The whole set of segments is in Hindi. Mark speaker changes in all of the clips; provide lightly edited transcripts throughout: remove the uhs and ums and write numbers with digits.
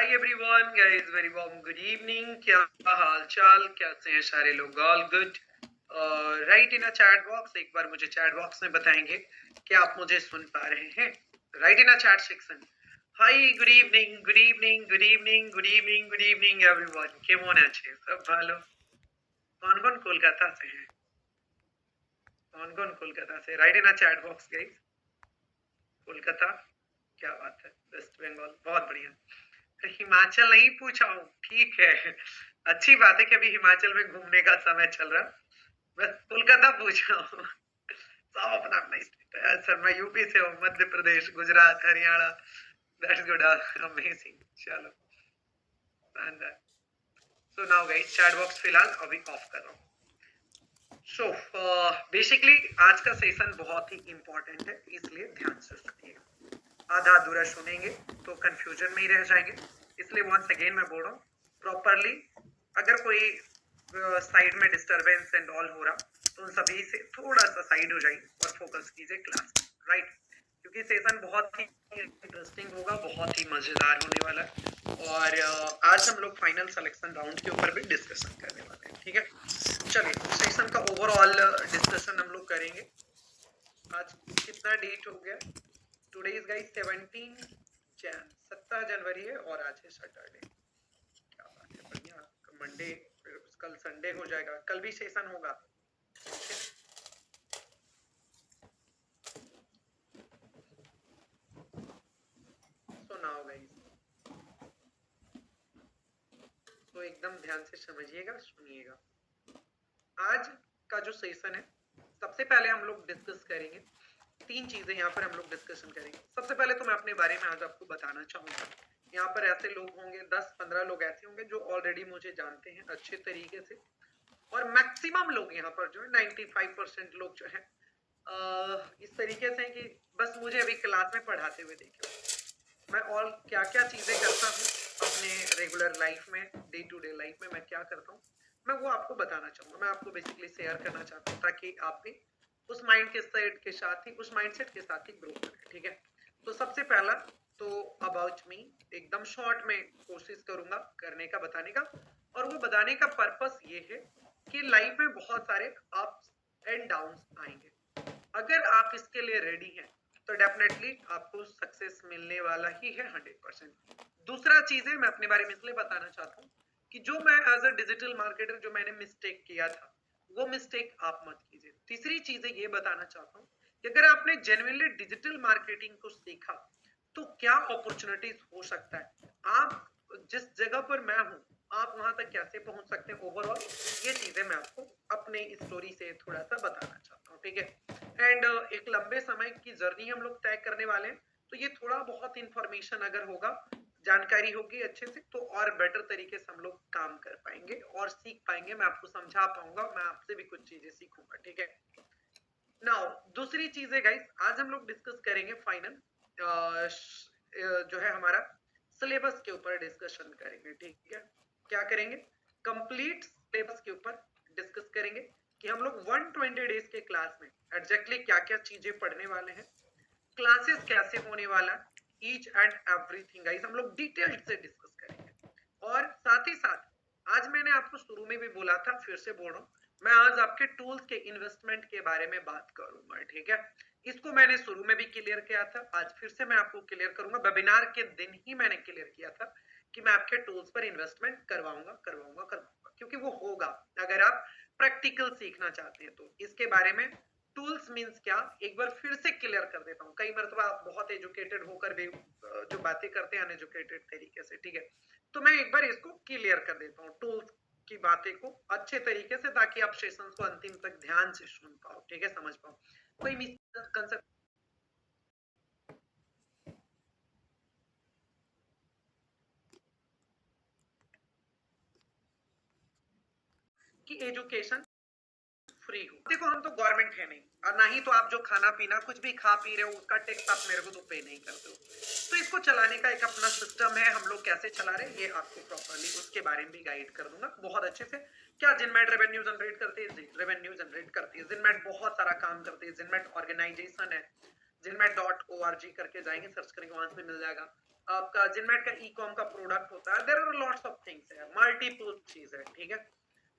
Speaker 1: Hi everyone guys, very warm good evening. क्या हाल चाल, कैसे हैं सारे लोग? All good? Right in a chat box, एक बार मुझे चैट बॉक्स में बताएंगे कि आप मुझे सुन पा रहे हैं। Right in a chat section. Hi, good evening, good evening, good evening, good evening, good evening everyone. কেমন আছে सब? ভালো? कौन कौन कोलकाता से हैं? कौन कौन कोलकाता से? Right in a chat box guys. Kolkata, क्या बात है। वेस्ट बंगाल, बहुत बढ़िया। हिमाचल नहीं पूछा हूँ, ठीक है। अच्छी बात है कि अभी हिमाचल में घूमने का समय चल रहा। बस कोलकाता पूछा हूँ। सब अपना अपना स्टेट है सर। मैं यूपी से हूँ, Madhya Pradesh, Gujarat, Haryana. That's good, amazing. चलो, so now guys, chat box फिलहाल अभी ऑफ कर रहा हूँ। सो बेसिकली आज का सेशन बहुत ही इंपॉर्टेंट है, इसलिए ध्यान से सुनिए। आधा अधूरा सुनेंगे तो कंफ्यूजन में ही रह जाएंगे, इसलिए वंस अगेन मैं बोल रहा हूँ प्रॉपरली। अगर कोई साइड में डिस्टरबेंस एंड ऑल हो रहा तो उन सभी से थोड़ा सा साइड हो जाइए और फोकस कीजिए क्लास, राइट? क्योंकि सेशन बहुत ही इंटरेस्टिंग होगा, बहुत ही मजेदार होने वाला है। और आज हम लोग फाइनल सिलेक्शन राउंड के ऊपर भी डिस्कशन करने वाले हैं, ठीक है? चलिए, सेशन का ओवरऑल डिस्कशन हम लोग करेंगे। आज कितना डेट हो गया? टुडे इज गाइस 17 जनवरी है और आज है सैटरडे। क्या बात है, बढ़िया। मंडे, कल संडे हो जाएगा, कल भी सेशन होगा। सो नाउ गाइस, तो एकदम ध्यान से समझिएगा, सुनिएगा। आज का जो सेशन है, सबसे पहले हम लोग डिस्कस करेंगे तीन चीजें। यहाँ पर हम लोग डिस्कशन करेंगे। सबसे पहले तो मैं अपने बारे में आज आपको बताना चाहूंगा। यहाँ पर ऐसे लोग होंगे, 10-15 लोग ऐसे होंगे जो ऑलरेडी मुझे जानते हैं अच्छे तरीके से, और मैक्सिमम लोग यहाँ पर जो है 95% लोग जो है इस तरीके से हैं कि बस मुझे अभी क्लास में पढ़ाते हुए देखे। मैं और क्या क्या चीजें करता हूँ अपने रेगुलर लाइफ में, डे टू डे लाइफ में मैं क्या करता हूँ, मैं वो आपको बताना चाहूंगा। मैं आपको बेसिकली शेयर करना चाहता हूँ ताकि आप भी उस माइंड के सेट के साथ ही, उस माइंडसेट के साथ ही ग्रो करें, ठीक है? तो सबसे पहला तो अबाउट मी, एकदम शॉर्ट में कोशिश करूंगा करने का, बताने का। और वो बताने का पर्पस ये है कि लाइफ में बहुत सारे अप्स एंड डाउन्स आएंगे। अगर आप इसके लिए रेडी हैं तो डेफिनेटली आपको सक्सेस मिलने वाला ही है 100%। दूसरा चीज है, मैं अपने बारे में इसलिए बताना चाहता हूँ कि जो मैं एज अ डिजिटल मार्केटर जो मैंने मिस्टेक किया था, वो मिस्टेक आप मत कीजिए। तीसरी चीज है, ये बताना चाहता हूँ कि अगर आपने जेन्युइनली डिजिटल मार्केटिंग को सीखा तो क्या अपॉर्चुनिटीज हो सकता है। आप जिस जगह पर मैं हूँ, आप वहां तक कैसे पहुंच सकते हैं ओवरऑल, ये चीजें मैं आपको अपने स्टोरी से थोड़ा सा बताना चाहता हूँ, ठीक है? एंड एक लंबे समय की जर्नी हम लोग तय करने वाले हैं, तो ये थोड़ा बहुत इंफॉर्मेशन अगर होगा, जानकारी होगी अच्छे से, तो और बेटर तरीके से हम लोग काम कर पाएंगे और सीख पाएंगे। मैं आपको समझा पाऊंगा, मैं आपसे भी कुछ चीजें सीखूंगा, ठीक है? नाउ दूसरी चीज है गाइस, आज हम लोग डिस्कस करेंगे फाइनल जो है हमारा सिलेबस के ऊपर डिस्कशन करेंगे, ठीक है? क्या करेंगे? कंप्लीट सिलेबस के ऊपर डिस्कस करेंगे कि हम लोग 120 डेज के क्लास में एग्जैक्टली क्या क्या चीजें पढ़ने वाले हैं, क्लासेस कैसे होने वाला है, ईच एंड एवरीथिंग गाइस हम लोग डिटेल से डिस्कस करेंगे। और साथ ही साथ आज मैंने आपको शुरू में भी बोला था, फिर से बोल रहा हूँ, मैं आज आपके टूल्स के इन्वेस्टमेंट के बारे में बात करूंगा, ठीक है? इसको मैंने शुरू में भी क्लियर किया था, आज फिर से मैं आपको क्लियर करूंगा। वेबिनार के दिन ही मैंने क्लियर किया था कि मैं आपके टूल्स पर इन्वेस्टमेंट करवाऊंगा करवाऊंगा करवाऊंगा, क्योंकि वो होगा अगर आप प्रैक्टिकल सीखना चाहते हैं तो। इसके बारे में टूल्स मींस क्या, एक बार फिर से क्लियर कर देता हूँ। कई मरतबा आप बहुत एजुकेटेड होकर भी जो बातें करते हैं अनएजुकेटेड तरीके से, ठीक है? तो मैं एक बार इसको क्लियर कर देता हूँ, टूल्स की बातें को अच्छे तरीके से, ताकि आप सेशंस को अंतिम तक ध्यान से सुन पाओ, ठीक है? समझ पाओ, कोई मिसकंसेप्शन की एजुकेशन फ्री हो। देखो, हम तो गवर्नमेंट है नहीं, और ना ही तो आप जो खाना पीना कुछ भी खा पी रहे हो उसका टैक्स आप मेरे को तो पे नहीं करते हो। तो इसको चलाने का एक अपना सिस्टम है, हम लोग कैसे चला रहे हैं ये आपको प्रॉपरली उसके बारे में भी गाइड कर दूंगा बहुत अच्छे से। क्या जिनमेट रेवेन्यू जनरेट करती है? रेवेन्यू जनरेट करती है। जिनमेट बहुत सारा काम करती है। जिनमेट ऑर्गेनाइजेशन है, जिनमेट .org करके जाएंगे, सर्च करेंगे, वहां से मिल जाएगा। आपका जिनमेट का ई कॉम का प्रोडक्ट होता है, there are lots of things है, मल्टीपल चीज है, ठीक है।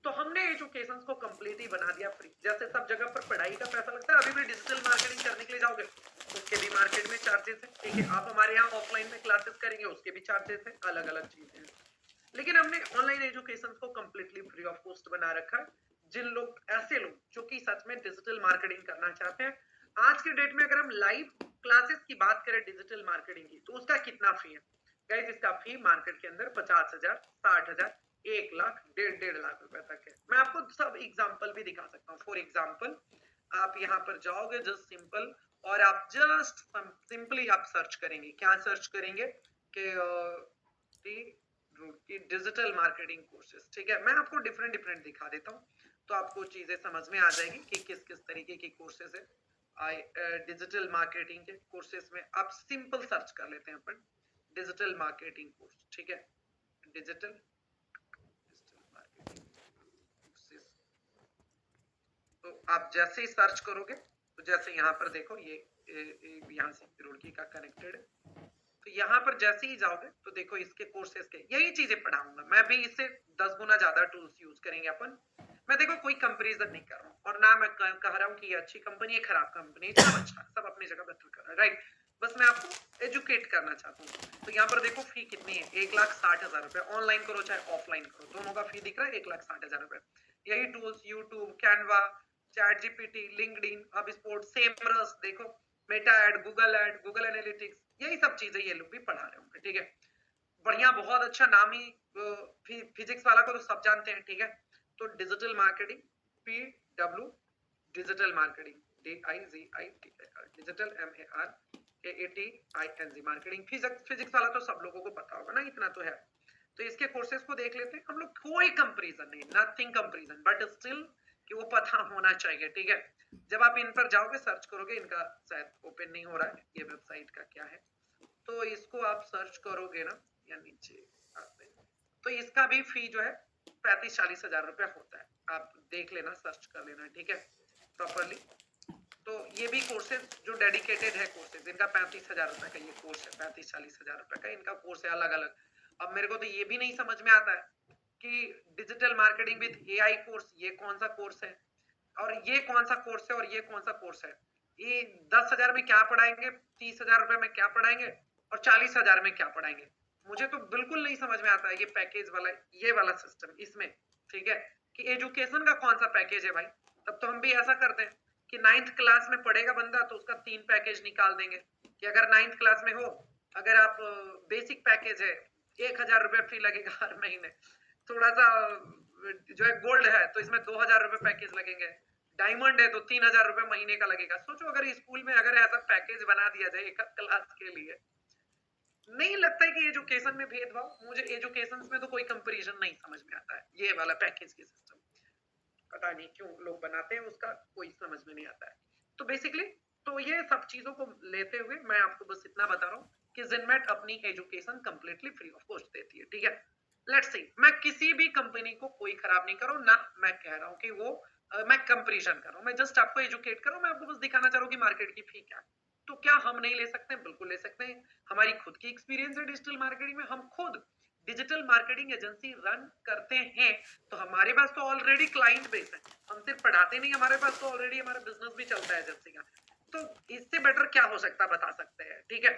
Speaker 1: तो हमने एजुकेशन को कंप्लीटली बना दिया फ्री। जैसे सब जगह पर पढ़ाई का पैसा लगता है, अभी भी डिजिटल मार्केटिंग करने के लिए जाओगे उसके भी मार्केट में चार्जेस है, ठीक है। आप हमारे यहाँ ऑफलाइन में क्लासेस करेंगे उसके भी चार्जेस है, अलग अलग चीजें हैं। लेकिन हमने ऑनलाइन एजुकेशन को कंप्लीटली फ्री ऑफ कॉस्ट बना रखा है। जिन लोग, ऐसे लोग जो कि सच में डिजिटल मार्केटिंग करना चाहते हैं, आज के डेट में अगर हम लाइव क्लासेस की बात करें डिजिटल मार्केटिंग की, तो उसका कितना फी है गाइस? इसका फी मार्केट के अंदर 50,000, 60,000, 1 लाख, 1.5 लाख रुपए तक है। मैं आपको सब एग्जाम्पल भी दिखा सकता हूँ। फॉर एग्जाम्पल, आप यहाँ पर जाओगे जस्ट सिंपल, और आप जस्ट सिंपली आप सर्च करेंगे, क्या सर्च करेंगे कि डिजिटल मार्केटिंग कोर्सेज, ठीक है। मैं आपको डिफरेंट डिफरेंट दिखा देता हूँ, तो आपको चीजें समझ में आ जाएगी कि किस किस तरीके की कोर्सेज है। डिजिटल मार्केटिंग के कोर्सेज में आप सिंपल सर्च कर लेते हैं अपन, डिजिटल मार्केटिंग कोर्स, ठीक है। डिजिटल मार्केटिंग कोर्सेज, तो आप जैसे ही सर्च करोगे, तो जैसे यहाँ पर देखो ये यहाँ से रुड़की का कनेक्टेड है, तो यहाँ पर जैसे ही जाओगे तो देखो इसके कोर्सेज के यही चीजें पढ़ाऊंगा मैं भी, इससे 10 गुना ज्यादा टूल्स यूज करेंगे अपन। मैं देखो कोई कंपेरिजन नहीं कर रहा हूँ, और ना मैं कह रहा हूँ कि ये अच्छी कंपनी है, खराब कंपनी है, सब अच्छा, सब अपनी जगह बेहतर कर रहा है, राइट। बस मैं आपको एजुकेट करना चाहता हूँ। तो यहाँ पर देखो फी कितनी है, 1,60,000 रुपए। ऑनलाइन करो चाहे ऑफलाइन करो, दोनों का फी दिख रहा है 1,60,000 रुपए। यही tools YouTube, Canva, chat GPT, LinkedIn, अब स्पोर्ट, सेमरस, देखो मेटा एड, गूगल एनालिटिक्स, यही सब चीजें ये लोग भी पढ़ा रहे होंगे, ठीक है। बढ़िया, बहुत अच्छा नामी फिजिक्स वाला को तो सब जानते हैं, ठीक है। तो digital marketing, PW, digital marketing, DIGITAL, digital MARKETING, marketing. Physics वाला तो सब लोगों को पता होगा ना, इतना तो है। तो इसके कोर्सेज को देख लेते हैं हम लोग। कोई कंपैरिजन नहीं, नथिंग कंपैरिजन, बट स्टिल कि वो पता होना चाहिए, ठीक है। जब आप इन पर जाओगे, सर्च करोगे, इनका शायद ओपन नहीं हो रहा है, ये वेबसाइट का क्या है, तो इसको आप सर्च करोगे ना, या नीचे आते हैं, तो इसका भी फी जो है 35-40 हजार रुपया होता है। आप देख लेना, सर्च कर लेना, ठीक है, प्रॉपरली। तो ये भी कोर्सेज जो डेडिकेटेड है कोर्सेज, इनका 35,000 रुपए का ये कोर्स है, 35-40 हजार रुपए का इनका कोर्स है, अलग अलग। अब मेरे को तो ये भी नहीं समझ में आता है कि digital marketing with AI course, ये कौन सा कोर्स है, और ये कौन सा कोर्स है, और ये कौन सा कोर्स है। ये 10,000 में क्या पढ़ाएंगे, 30,000 रुपए में क्या पढ़ाएंगे, और 40,000 में क्या पढ़ाएंगे। मुझे तो बिल्कुल नहीं समझ में आता है ये पैकेज वाला, ये वाला सिस्टम इसमें, ठीक है, कि एजुकेशन का कौन सा पैकेज है भाई। तब तो हम भी ऐसा करते हैं कि 9th क्लास में पढ़ेगा बंदा तो उसका 3 पैकेज निकाल देंगे, कि अगर 9th क्लास में हो, अगर आप बेसिक पैकेज है, 1,000 रुपए फी लगेगा हर महीने, थोड़ा सा जो है गोल्ड है तो इसमें 2,000 रुपए पैकेज लगेंगे, डायमंड है तो 3,000 रुपए महीने का लगेगा। सोचो अगर स्कूल में अगर ऐसा पैकेज बना दिया जाए एक क्लास के लिए, नहीं लगता है कि एजुकेशन में भेदभाव। मुझे एजुकेशन में तो कोई कंपैरिजन नहीं समझ में आता है, ये वाला पैकेज के सिस्टम पता नहीं क्यों लोग बनाते हैं, उसका कोई समझ में नहीं आता है। तो बेसिकली तो ये सब चीजों को लेते हुए मैं आपको बस इतना बता रहा हूँ कि जिनमेट अपनी education completely free of cost देती है, ठीक है। लेट्स सी, मैं किसी भी कंपनी को कोई खराब नहीं कर रहा हूँ ना, मैं कह रहा हूँ कि वो मैं कंपैरिजन कर रहा हूँ, मैं जस्ट आपको एजुकेट कर रहा हूँ, मैं आपको बस दिखाना चाह रहा हूँ कि मार्केट की फी क्या है। तो क्या हम नहीं ले सकते? बिल्कुल ले सकते हैं। हमारी खुद की एक्सपीरियंस है डिजिटल मार्केटिंग में, हम खुद डिजिटल मार्केटिंग एजेंसी रन करते हैं, तो हमारे पास तो ऑलरेडी क्लाइंट बेस है। हम सिर्फ पढ़ाते नहीं, हमारे पास तो ऑलरेडी हमारा बिजनेस भी चलता है एजेंसी का। तो इससे बेटर क्या हो सकता है बता सकते हैं, ठीक है।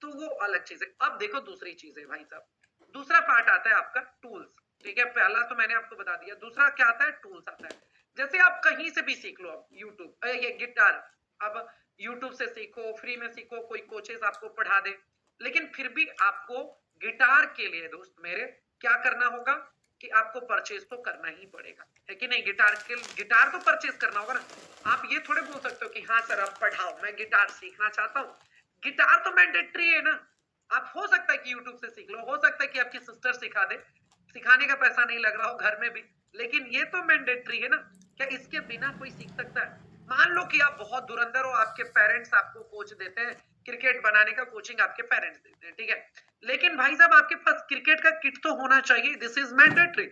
Speaker 1: तो वो अलग चीज है। अब देखो दूसरी चीज है भाई साहब, दूसरा पार्ट आता है आपका टूल्स, ठीक है। पहला तो मैंने आपको बता दिया, दूसरा क्या आता है, टूल्स आता है। जैसे आप कहीं से भी सीख लो, अब यूट्यूब, ये गिटार, अब यूट्यूब से सीखो, फ्री में सीखो, कोई कोचेस आपको पढ़ा दे, लेकिन फिर भी आपको गिटार के लिए दोस्त मेरे क्या करना होगा कि आपको परचेज तो करना ही पड़ेगा, है कि नहीं। गिटार तो परचेज करना होगा ना। आप ये थोड़े बोल सकते हो कि हाँ सर आप पढ़ाओ, मैं गिटार सीखना चाहता हूँ। गिटार तो मैंडेटरी है ना। आप हो सकता है कि यूट्यूब से सीख लो, हो सकता है कि आपकी सिस्टर सिखा दे, सिखाने का पैसा नहीं लग रहा हो घर में भी, लेकिन ये तो मैंडेटरी है ना। क्या इसके बिना कोई सीख सकता है? मान लो कि आप बहुत धुरंधर हो, आपके पेरेंट्स आपको कोच देते हैं, क्रिकेट बनाने का कोचिंग आपके पेरेंट्स देते हैं, ठीक है, लेकिन भाई साहब आपके पास क्रिकेट का किट तो होना चाहिए, दिस इज मैंडेटरी।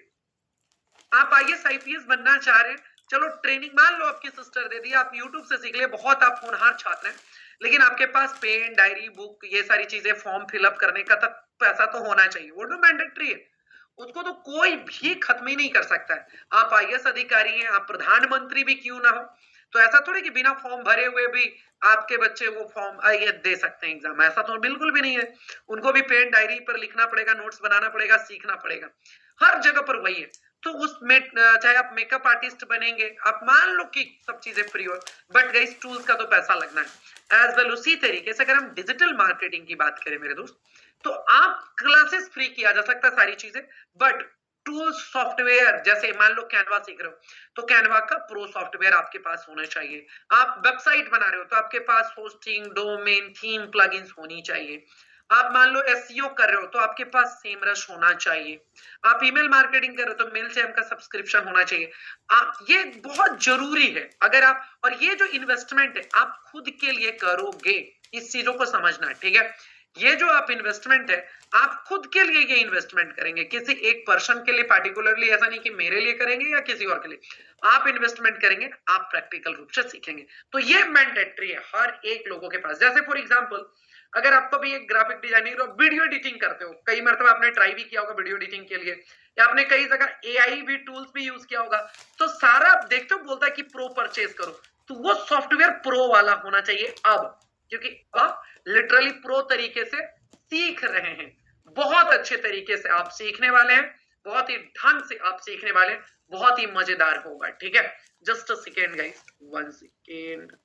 Speaker 1: आप IAS IPS बनना चाह रहे हैं, चलो ट्रेनिंग मान लो आपकी सिस्टर दे दी, आप यूट्यूब से सीख ले, बहुत आप होनहार छात्र हैं, लेकिन आपके पास पेन, डायरी, बुक, ये सारी चीजें, फॉर्म फिलअप करने का तक पैसा तो होना चाहिए, वो तो मैंडेटरी है, उसको तो कोई भी खत्म ही नहीं कर सकता है। आप आईएएस अधिकारी हैं, आप प्रधानमंत्री भी क्यों ना हो, तो ऐसा थोड़ी कि बिना फॉर्म भरे हुए भी आपके बच्चे वो फॉर्म ये दे सकते हैं एग्जाम, ऐसा तो बिल्कुल भी नहीं है। उनको भी पेन डायरी पर लिखना पड़ेगा, नोट्स बनाना पड़ेगा, सीखना पड़ेगा, हर जगह पर वही है। तो उसमें चाहे आप मेकअप आर्टिस्ट बनेंगे, आप मान लो कि सब चीजें फ्री हो, बट गाइस टूल्स का तो पैसा लगना है एज वेल। उसी तरीके से अगर हम डिजिटल मार्केटिंग की बात करें मेरे दोस्त, तो आप क्लासेस फ्री किया जा सकता है सारी चीजें, बट टूल्स, सॉफ्टवेयर, जैसे मान लो कैनवा सीख रहे हो, तो कैनवा का प्रो सॉफ्टवेयर आपके पास होना चाहिए। आप वेबसाइट बना रहे हो तो आपके पास होस्टिंग, डोमेन, थीम, प्लगइन्स होनी चाहिए। आप मान लो एसईओ कर रहे हो तो आपके पास सेमरश होना चाहिए। आप ईमेल मार्केटिंग कर रहे हो तो मेलचैम्प का सब्सक्रिप्शन होना चाहिए। ये बहुत जरूरी है। अगर आप, और ये जो इन्वेस्टमेंट है आप खुद के लिए करोगे, इस चीजों को समझना है, ठीक है। ये जो आप इन्वेस्टमेंट है, आप खुद के लिए ये इन्वेस्टमेंट करेंगे, किसी एक पर्सन के लिए पार्टिकुलरली, ऐसा नहीं कि मेरे लिए करेंगे या किसी और के लिए, आप इन्वेस्टमेंट करेंगे, आप प्रैक्टिकल रूप से सीखेंगे। तो ये मैंडेटरी है हर एक लोगों के पास। जैसे फॉर एग्जांपल, अगर आपको भी एक ग्राफिक डिजाइनिंग और वीडियो एडिटिंग करते हो, कई मरतबा आपने ट्राई भी किया होगा वीडियो एडिटिंग के लिए, या आपने कई जगह एआई भी टूल्स भी यूज किया होगा, तो सारा आप देखते हो बोलता है कि प्रो परचेज करो, तो वो सॉफ्टवेयर प्रो वाला होना चाहिए अब, क्योंकि आप लिटरली प्रो तरीके से सीख रहे हैं, बहुत अच्छे तरीके से आप सीखने वाले हैं, बहुत ही ढंग से आप सीखने वाले हैं, बहुत ही मजेदार होगा, ठीक है। Just a second guys, 1 second.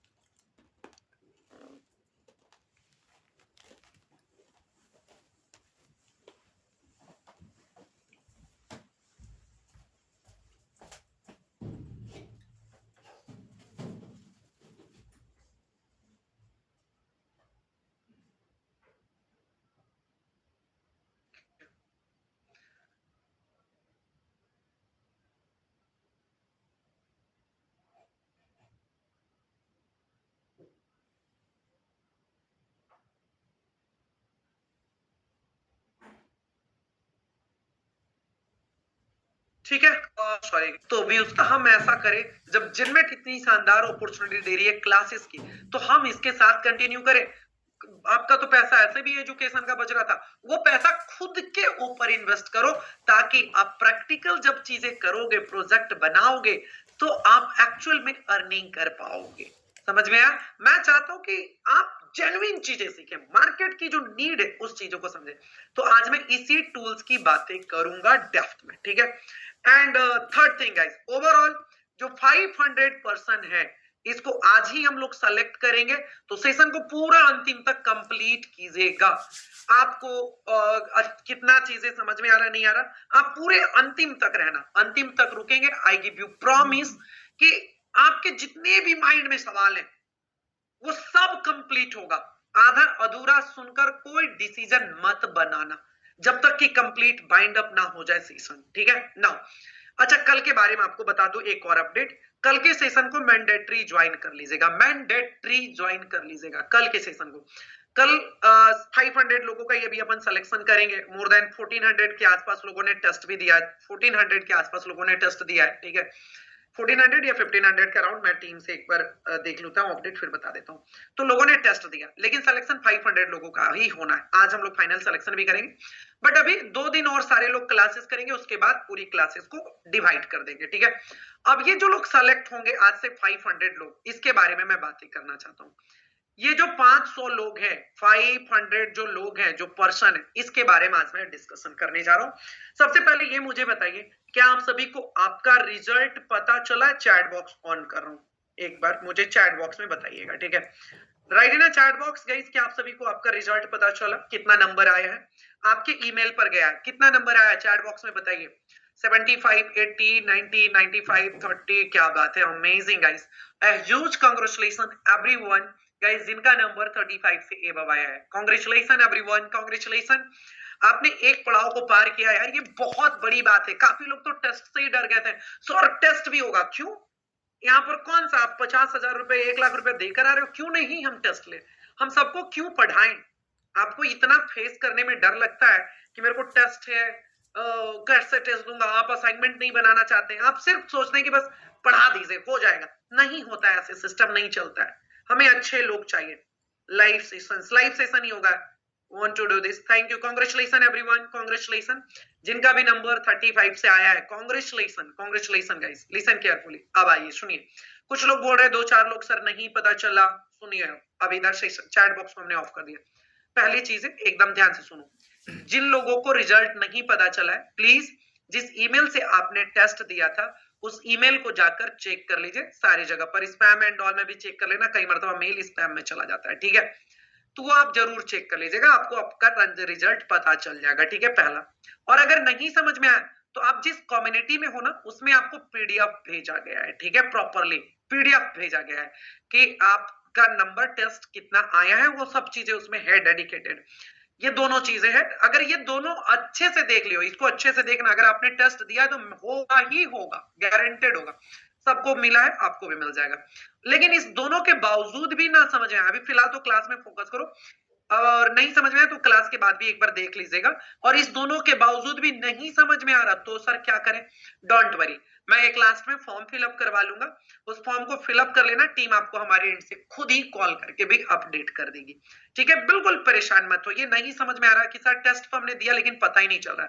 Speaker 1: ठीक है, सॉरी, तो भी उसका हम ऐसा करें, जब जिनमें कितनी शानदार अपॉर्चुनिटी दे रही है क्लासेस की, तो हम इसके साथ कंटिन्यू करें। आपका तो पैसा ऐसे भी एजुकेशन का बच रहा था, वो पैसा खुद के ऊपर इन्वेस्ट करो, ताकि आप प्रैक्टिकल जब चीजें करोगे, प्रोजेक्ट बनाओगे, तो आप एक्चुअल में अर्निंग कर पाओगे। समझ में आया? मैं चाहता हूं कि आप जेन्युइन चीजें सीखें, मार्केट की जो नीड है उस चीजों को समझें। तो आज मैं इसी टूल्स की बातें करूंगा डेप्थ में, ठीक है। And third thing guys, overall जो 500 पर्सन है, इसको आज ही हम लोग सेलेक्ट करेंगे, तो सेशन को पूरा अंतिम तक कंप्लीट कीजिएगा। आपको कितना चीजें समझ में आ रहा नहीं आ रहा, आप पूरे अंतिम तक रहना, अंतिम तक रुकेंगे, आई गिव यू प्रॉमिस कि आपके जितने भी माइंड में सवाल हैं वो सब कंप्लीट होगा। आधा अधूरा सुनकर कोई डिसीजन मत बनाना जब तक कि कंप्लीट बाइंड अप ना हो जाए सेशन, ठीक है ना। अच्छा, कल के बारे में आपको बता दूं एक और अपडेट, कल के सेशन को मैंडेटरी ज्वाइन कर लीजिएगा, मैंडेटरी ज्वाइन कर लीजिएगा कल के सेशन को। कल 500 लोगों का ये भी अपन सिलेक्शन करेंगे, मोर देन 1400 के आसपास लोगों ने टेस्ट भी दिया है, 1400 के आसपास लोगों ने टेस्ट दिया है, ठीक है। 1400 या 1500 के अराउंड, मैं टीम से एक बार देख लेता हूँ अपडेट, फिर बता देता हूँ। तो लोगों ने टेस्ट दिया, लेकिन सिलेक्शन 500 लोगों का ही होना है। आज हम लोग फाइनल सिलेक्शन भी करेंगे, बट अभी 2 दिन और सारे लोग क्लासेस करेंगे, उसके बाद पूरी क्लासेस को डिवाइड कर देंगे, ठीक है। अब ये जो लोग सेलेक्ट होंगे आज से 500 लोग, इसके बारे में मैं बातें करना चाहता हूँ। ये जो 500 लोग हैं, 500 जो लोग हैं, जो पर्सन है, इसके बारे में आज मैं डिस्कशन करने जा रहा हूं। सबसे पहले ये मुझे बताइए, क्या आप सभी को आपका रिजल्ट पता चला? चैट बॉक्स ऑन कर रहा हूं, एक बार मुझे चैट बॉक्स में बताइएगा, ठीक है। राइट इन चैट बॉक्स गाइस, क्या आप सभी को आपका रिजल्ट पता चला? कितना नंबर आया है आपके ईमेल पर? गया है, कितना नंबर आया चैट बॉक्स में बताइए। 75, 80, 90, 95, 30, क्या बात है, amazing guys. A huge congratulations everyone guys जिनका नंबर 35 से एबव आया है। कांग्रेचुलेशन एवरीवन, कांग्रेचुलेशन, आपने एक पड़ाव को पार किया यार, ये बहुत बड़ी बात है। काफी लोग तो टेस्ट से ही डर गए थे, सर टेस्ट भी होगा, क्यों? यहाँ पर कौन सा आप 50,000 रुपए, 1 लाख रुपए देकर आ रहे हो, क्यों नहीं हम टेस्ट ले, हम सबको क्यों पढ़ाएं? आपको इतना फेस करने में डर लगता है कि मेरे को टेस्ट है, घर से टेस्ट दूंगा, आप असाइनमेंट नहीं बनाना चाहते हैं, आप सिर्फ सोचते हैं कि बस पढ़ा दीजिए हो जाएगा। नहीं होता है, ऐसे सिस्टम नहीं चलता है। हमें अच्छे लोग चाहिए। लाइव सेशन ही होगा। Want to do this? Thank you, congratulations everyone, congratulations। जिनका भी नंबर 35 से आया है, congratulations guys, listen carefully। अब आइए सुनिए। कुछ लोग बोल रहे हैं, 2-4 लोग सर नहीं पता चला। सुनिए, अब इधर से चैट बॉक्स में हमने ऑफ कर दिया। पहली चीज है, एकदम ध्यान से सुनो। जिन लोगों को रिजल्ट नहीं पता चला है, प्लीज जिस ईमेल से आपने टेस्ट दिया था उस ईमेल को जाकर चेक कर लीजिए। सारी जगह पर स्पैम एंड ऑल में भी चेक कर लेना, कई मरतबा मेल स्पैम में चला जाता है, ठीक है। तो वो आप जरूर चेक कर लीजिएगा, आपको आपका रिजल्ट पता चल जाएगा, ठीक है, पहला। और अगर नहीं समझ में आया तो आप जिस कम्युनिटी में हो ना, उसमें आपको पीडीएफ भेजा गया है, ठीक है, प्रॉपरली पीडीएफ भेजा गया है कि आपका नंबर टेस्ट कितना आया है, वो सब चीजें उसमें है डेडिकेटेड। ये दोनों चीजें हैं, अगर ये दोनों अच्छे से देख लियो, इसको अच्छे से देखना। अगर आपने टेस्ट दिया है तो होगा ही होगा, गारंटेड होगा। सबको मिला है, आपको भी मिल जाएगा। लेकिन इस दोनों के बावजूद भी ना समझ आए, अभी फिलहाल तो क्लास में फोकस करो, और नहीं समझ में आए तो क्लास के बाद भी एक बार देख लीजिएगा। और इस दोनों के बावजूद भी नहीं समझ में आ रहा तो सर क्या करें? डोंट वरी, मैं एक लास्ट में फॉर्म फिलअप करवा लूंगा, उस फॉर्म को फिलअप कर लेना, टीम आपको हमारे एंड से खुद ही कॉल करके भी अपडेट कर देगी, ठीक है। बिल्कुल परेशान मत हो, ये नहीं समझ में आ रहा कि सर टेस्ट तो हमने दिया लेकिन पता ही नहीं चल रहा।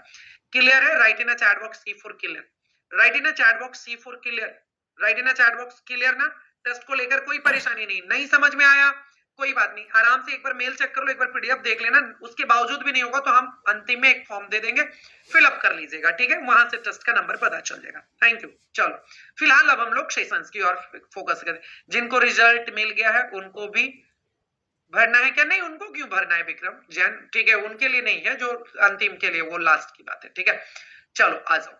Speaker 1: क्लियर है? Write in a chat box C for clear, write in a chat box C for clear, write in a chat box clear ना। टेस्ट को लेकर कोई परेशानी नहीं, नहीं समझ में आया कोई बात नहीं, आराम से एक बार मेल चेक कर लो, एक बार पीडीएफ देख लेना। उसके बावजूद भी नहीं होगा तो हम अंतिम में एक फॉर्म दे देंगे, फिलअप कर लीजिएगा, ठीक है, वहां से टेस्ट का नंबर पता चल जाएगा। Thank you. चलो फिलहाल अब हम लोग सेशंस की ओर फोकस करें। जिनको रिजल्ट मिल गया है उनको भी भरना है क्या? नहीं, उनको क्यों भरना है विक्रम जैन, ठीक है, उनके लिए नहीं है, जो अंतिम के लिए वो लास्ट की बात है, ठीक है। चलो आ जाओ,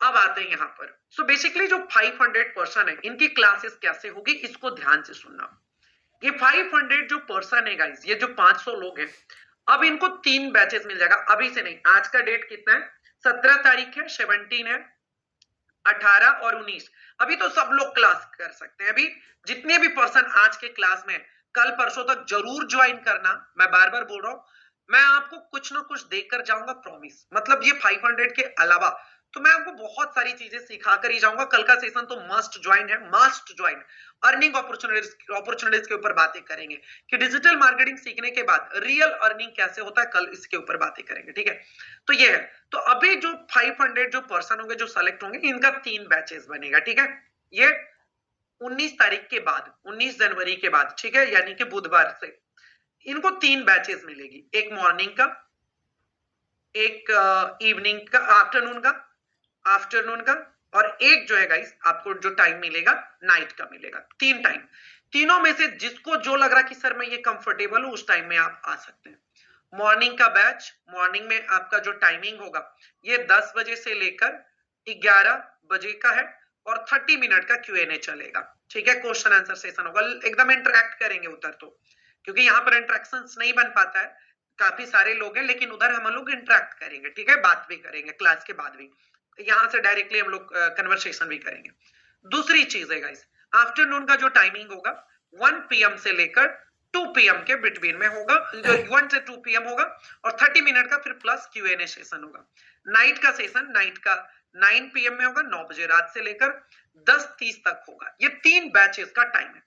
Speaker 1: अब आते हैं यहाँ पर। सो बेसिकली जो 500 पर्सन है, इनकी क्लासेस कैसे होगी इसको ध्यान से सुनना। ये 500 जो पर्सन है गाइस, ये जो 500 लोग हैं, अब इनको 3 बैचेस मिल जाएगा, अभी से नहीं। आज का डेट कितना है? 17 तारीख है, 17 है, 18 और 19। अभी तो सब लोग क्लास कर सकते हैं। अभी जितने भी पर्सन आज के क्लास में, कल परसों तक जरूर ज्वाइन करना। मैं बार बार बोल रहा हूं, मैं आपको कुछ ना कुछ देकर जाऊंगा, प्रॉमिस। मतलब ये 500 के अलावा तो मैं आपको बहुत सारी चीजें सिखा कर ही जाऊंगा। कल का सेशन तो मस्ट ज्वाइन है, मस्ट ज्वाइन। अर्निंग अपॉर्चुनिटीज के ऊपर बातें करेंगे कि डिजिटल मार्केटिंग सीखने के बाद रियल अर्निंग कैसे होता है, कल इसके ऊपर बातें करेंगे, ठीक है। तो ये है, तो अभी जो 500 जो पर्सन होंगे, जो सेलेक्ट होंगे, इनका 3 बैचेस बनेगा, ठीक है। ये 19 तारीख के बाद, 19 जनवरी के बाद, ठीक है, यानी कि बुधवार से इनको 3 बैचेस मिलेगी। एक मॉर्निंग का, एक इवनिंग का, आफ्टरनून का, और एक जो है गाइस आपको जो टाइम मिलेगा नाइट का मिलेगा। 3 टाइम, तीनों में से जिसको जो लग रहा कि सर मैं ये कंफर्टेबल हूं, उस टाइम में आप आ सकते हैं। मॉर्निंग का बैच, मॉर्निंग में आपका जो टाइमिंग होगा ये 10 बजे से लेकर 11 बजे का है, और 30 मिनट का क्यूएनए चलेगा, ठीक है। क्वेश्चन आंसर सेशन होगा, एकदम इंटरेक्ट करेंगे उधर तो, क्योंकि यहाँ पर इंटरेक्शन नहीं बन पाता है, काफी सारे लोग हैं, लेकिन उधर हम लोग इंटरेक्ट करेंगे, ठीक है, बात भी करेंगे क्लास के बाद भी, यहाँ से डायरेक्टली हम लोग कन्वर्सेशन भी करेंगे। दूसरी चीज है गाइस, आफ्टरनून का जो टाइमिंग होगा 1 पीएम से लेकर 2 पीएम के बिटवीन में होगा, जो 1 से 2 पीएम होगा, और 30 मिनट का फिर प्लस क्यूएनए सेशन होगा। नाइट का सेशन, नाइट का 9 पीएम में होगा, 9 बजे रात से लेकर 10:30 तक होगा। ये 3 बैचेस का टाइम है।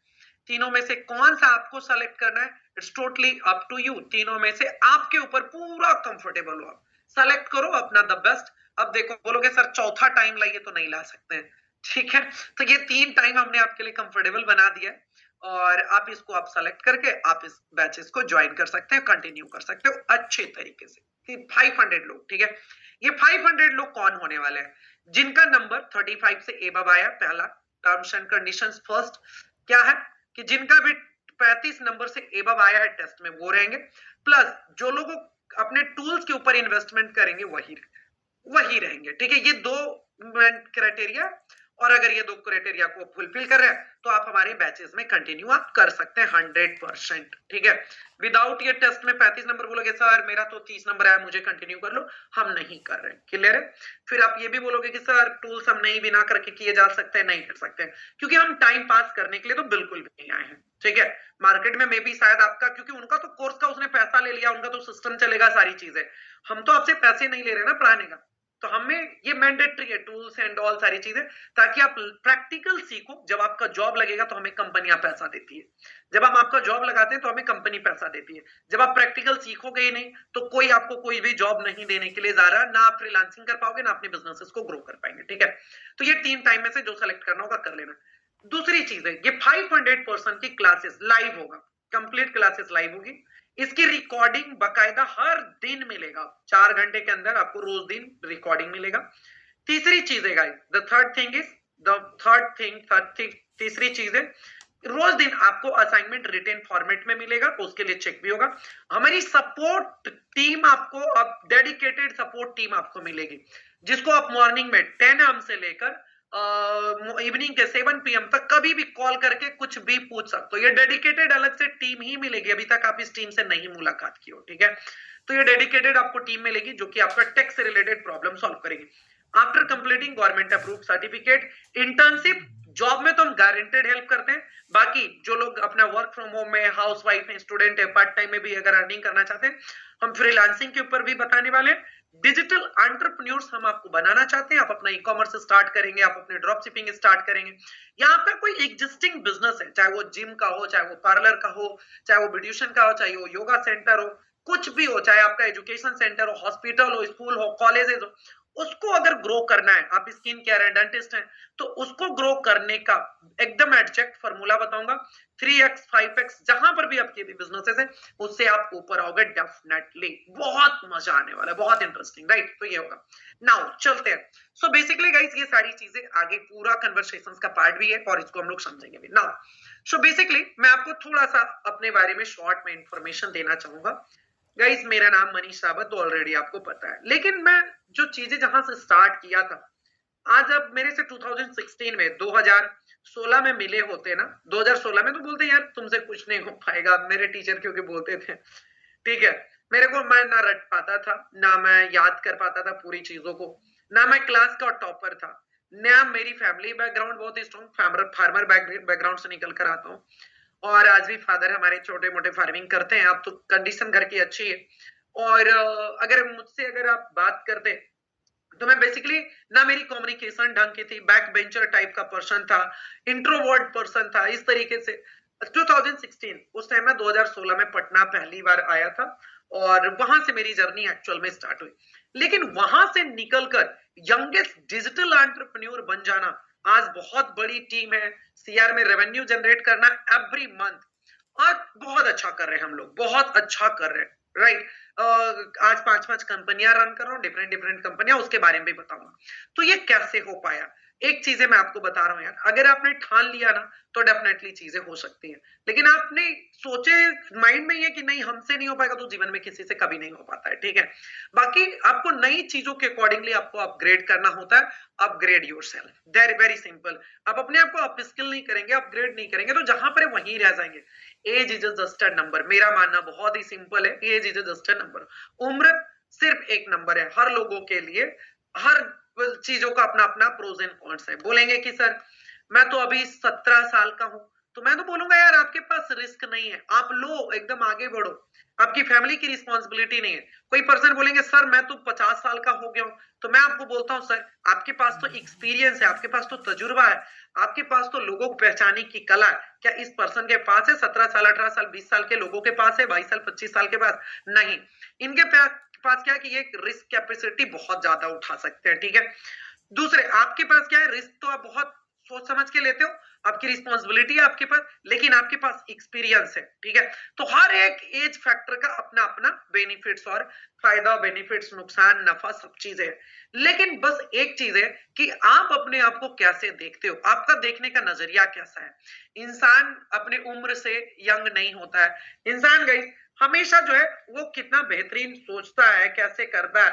Speaker 1: तीनों में से कौन सा आपको सेलेक्ट करना है, it's totally up to you. तीनों में से आपके ऊपर पूरा कंफर्टेबल हो, आप सेलेक्ट करो अपना द बेस्ट। अब देखो, बोलोगे सर चौथा टाइम लाइए, तो नहीं ला सकते हैं, ठीक है। तो ये 3 टाइम हमने आपके लिए कंफर्टेबल बना दिया है, और आप इसको आप सेलेक्ट करके आप इस बैचेस को ज्वाइन कर सकते हैं, कंटिन्यू कर सकते हो अच्छे तरीके से। 500 लोग, ठीक है। ये 500 लोग कौन होने वाले हैं? जिनका नंबर 35 से एबव आया, पहला टर्म्स एंड कंडीशंस फर्स्ट क्या है कि जिनका भी 35 नंबर से एबव आया है टेस्ट में, वो रहेंगे। प्लस जो लोग अपने टूल्स के ऊपर इन्वेस्टमेंट करेंगे वही रहेंगे, ठीक है। ये 2 क्राइटेरिया, और अगर ये 2 क्राइटेरिया को फुलफिल कर रहे हैं तो आप हमारे बैचेस में कंटिन्यू आप कर सकते हैं 100%, ठीक है। विदाउट ये टेस्ट में 35 नंबर बोलोगे सर मेरा तो 30 नंबर आया, मुझे कंटिन्यू कर लो, हम नहीं कर रहे, क्लियर है। फिर आप ये भी बोलोगे कि सर टूल्स हम नहीं बिना करके किए जा सकते हैं, नहीं कर सकते हैं, क्योंकि हम टाइम पास करने के लिए तो बिल्कुल भी नहीं आए हैं, ठीक है। मार्केट में मे भी शायद आपका, क्योंकि उनका तो कोर्स का उसने पैसा ले लिया, उनका तो सिस्टम चलेगा, सारी चीजें। हम तो आपसे पैसे नहीं ले रहे ना पढ़ाने का, तो हमें ये मैंडेटरी है, टूल्स एंड ऑल सारी चीजें, ताकि आप प्रैक्टिकल सीखो। जब आपका जॉब लगेगा तो हमें कंपनियां पैसा देती है, जब हम आपका जॉब लगाते हैं तो हमें कंपनी पैसा देती है। जब आप प्रैक्टिकल सीखोगे ही नहीं तो कोई आपको कोई भी जॉब नहीं देने के लिए जा रहा, ना आप फ्रीलांसिंग कर पाओगे, ना अपने बिजनेसेस को ग्रो कर पाएंगे। ठीक है, तो ये 3 टाइम में से जो सेलेक्ट करना होगा कर लेना। दूसरी चीज है, ये 500% की क्लासेस लाइव होगा, कंप्लीट क्लासेस लाइव होगी। इसकी रिकॉर्डिंग बकायदा हर दिन मिलेगा, 4 घंटे के अंदर आपको रोज दिन रिकॉर्डिंग मिलेगा। तीसरी चीज है गाइस, तीसरी चीज है, रोज दिन आपको असाइनमेंट रिटेन फॉर्मेट में मिलेगा, तो उसके लिए चेक भी होगा। हमारी सपोर्ट टीम आपको, अब डेडिकेटेड सपोर्ट टीम आपको मिलेगी, जिसको आप मॉर्निंग में 10 AM से लेकर इवनिंग के 7 PM तक कभी भी कॉल करके कुछ भी पूछ सकते हो। ये डेडिकेटेड अलग से टीम ही मिलेगी, अभी तक आप इस टीम से नहीं मुलाकात की हो। ठीक है, तो ये डेडिकेटेड आपको टीम मिलेगी जो कि आपका टेक से रिलेटेड प्रॉब्लम सॉल्व करेगी। After completing government approved certificate, internship, job में तो हम गारंटेड हेल्प करते हैं। बाकी जो लोग अपना वर्क फ्रॉम होम में, हाउस वाइफ है, स्टूडेंट है, पार्ट टाइम में भी अगर अर्निंग करना चाहते हैं, हम फ्रीलांसिंग के ऊपर भी बताने वाले हैं। डिजिटल एंटरप्रेन्योर्स हम आपको बनाना चाहते हैं, आप अपना ई कॉमर्स स्टार्ट करेंगे, आप अपने ड्रॉप शिपिंग स्टार्ट करेंगे, या आपका कोई एग्जिस्टिंग बिजनेस है, चाहे वो जिम का हो, चाहे वो पार्लर का हो, चाहे वो ब्यूटिशियन का हो, चाहे वो योगा सेंटर हो, कुछ भी हो, चाहे आपका एजुकेशन सेंटर हो, हॉस्पिटल हो, स्कूल हो, कॉलेजेस हो, उसको अगर ग्रो करना है, आप स्किन केयर है, डेंटिस्ट है, तो उसको ग्रो करने का एकदम एग्जैक्ट फॉर्मूला बताऊंगा। 3x 5x जहां पर भी आपके भी बिजनेसेस है, उससे आप ऊपर आओगे डेफिनेटली। बहुत मजा आने वाला है, बहुत इंटरेस्टिंग, राइट? तो ये होगा। नाउ चलते हैं। सो बेसिकली गाइस, ये सारी चीजें आगे पूरा कन्वर्सेशंस का पार्ट भी है और इसको हम लोग समझेंगे भी। नाउ सो बेसिकली मैं आपको थोड़ा सा अपने बारे में शॉर्ट में इंफॉर्मेशन देना चाहूंगा। गाइस, मेरा नाम मनीष साबत तो ऑलरेडी आपको पता है, लेकिन मैं जो चीजें जहां से स्टार्ट किया था, आज अब मेरे से 2016 में 2016 में मिले होते ना, 2016 में तो बोलते यार तुमसे कुछ नहीं हो पाएगा, मेरे टीचर क्योंकि बोलते थे। ठीक है, मेरे को, मैं ना रट पाता था, ना मैं याद कर पाता था पूरी चीजों को, ना मैं क्लास का टॉपर था, ना मेरी फैमिली बैकग्राउंड बहुत ही स्ट्रॉन्ग फार्मर बैकग्राउंड से निकल कर आता हूँ। और आज भी फादर हमारे छोटे मोटे फार्मिंग करते हैं। अब तो कंडीशन घर की अच्छी है। और अगर मुझसे अगर आप बात करते, तो मैं बेसिकली, ना मेरी कम्युनिकेशन ढंग की थी, बैक बेंचर टाइप का पर्सन था, इंट्रोवर्ट पर्सन था, इस तरीके से। 2016 उस टाइम में, 2016 में पटना पहली बार आया था और वहां से मेरी जर्नी एक्चुअल में स्टार्ट हुई। लेकिन वहां से निकलकर यंगेस्ट डिजिटल एंटरप्रेन्योर बन जाना, आज बहुत बड़ी टीम है, सीआर में रेवेन्यू जनरेट करना एवरी मंथ, और बहुत अच्छा कर रहे हैं हम लोग, बहुत अच्छा कर रहे हैं, राइट? आज 5-5 कंपनियां रन कर रहा हूँ, डिफरेंट डिफरेंट कंपनियां, उसके बारे में भी बताऊंगा। तो ये कैसे हो पाया, एक चीजें मैं आपको बता रहा हूँ यार, अगर आपने ठान लिया ना तो डेफिनेटली चीजें हो सकती हैं। लेकिन आपने सोचे माइंड में ये कि नहीं हमसे नहीं हो पाएगा, तो जीवन में किसी से कभी नहीं हो पाता है। ठीक है, बाकी आपको नई चीजों के अकॉर्डिंगली आपको अपग्रेड करना होता है। Upgrade yourself, very very simple. आप अपने आप को अपस्किल नहीं करेंगे, अपग्रेड नहीं करेंगे, तो जहां पर वहीं रह जाएंगे। Age is just a number, मेरा मानना बहुत ही सिंपल है, age is just a number. उम्र सिर्फ एक नंबर है हर लोगों के लिए। हर चीजों का अपना अपना प्रोज एंड कॉन्स है। बोलेंगे कि सर मैं तो अभी 17 साल का हूं, तो मैं तो बोलूंगा यार आपके पास रिस्क नहीं है, आप लो एकदम आगे बढ़ो, आपकी फैमिली की रिस्पॉन्सिबिलिटी नहीं है। कोई पर्सन बोलेंगे सर मैं तो 50 साल का हो गया हूं, तो मैं आपको बोलता हूं सर आपके पास तो एक्सपीरियंस है, आपके पास तो तजुर्बा है, आपके पास तो लोगों को पहचानने की कला है। क्या इस पर्सन के पास है? 17 साल, 18 साल, 20 साल के लोगों के पास है, 22 साल, 25 साल के पास नहीं। इनके पास क्या है कि ये रिस्क कैपेसिटी बहुत ज्यादा उठा सकते हैं। ठीक है, दूसरे आपके पास क्या है, रिस्क तो आप बहुत सोच समझ के लेते हो, आपकी रिस्पॉन्सिबिलिटी है आपके पास, लेकिन आपके पास एक्सपीरियंस है। ठीक है, तो हर एक एज फैक्टर का अपना अपना बेनिफिट्स और फायदा, बेनिफिट्स, नुकसान, नफा, सब चीजें है। लेकिन बस एक चीज है कि आप अपने आप को कैसे देखते हो, आपका देखने का नजरिया कैसा है। इंसान अपने उम्र से यंग नहीं होता है। इंसान गई हमेशा जो है वो कितना बेहतरीन सोचता है, कैसे करता है,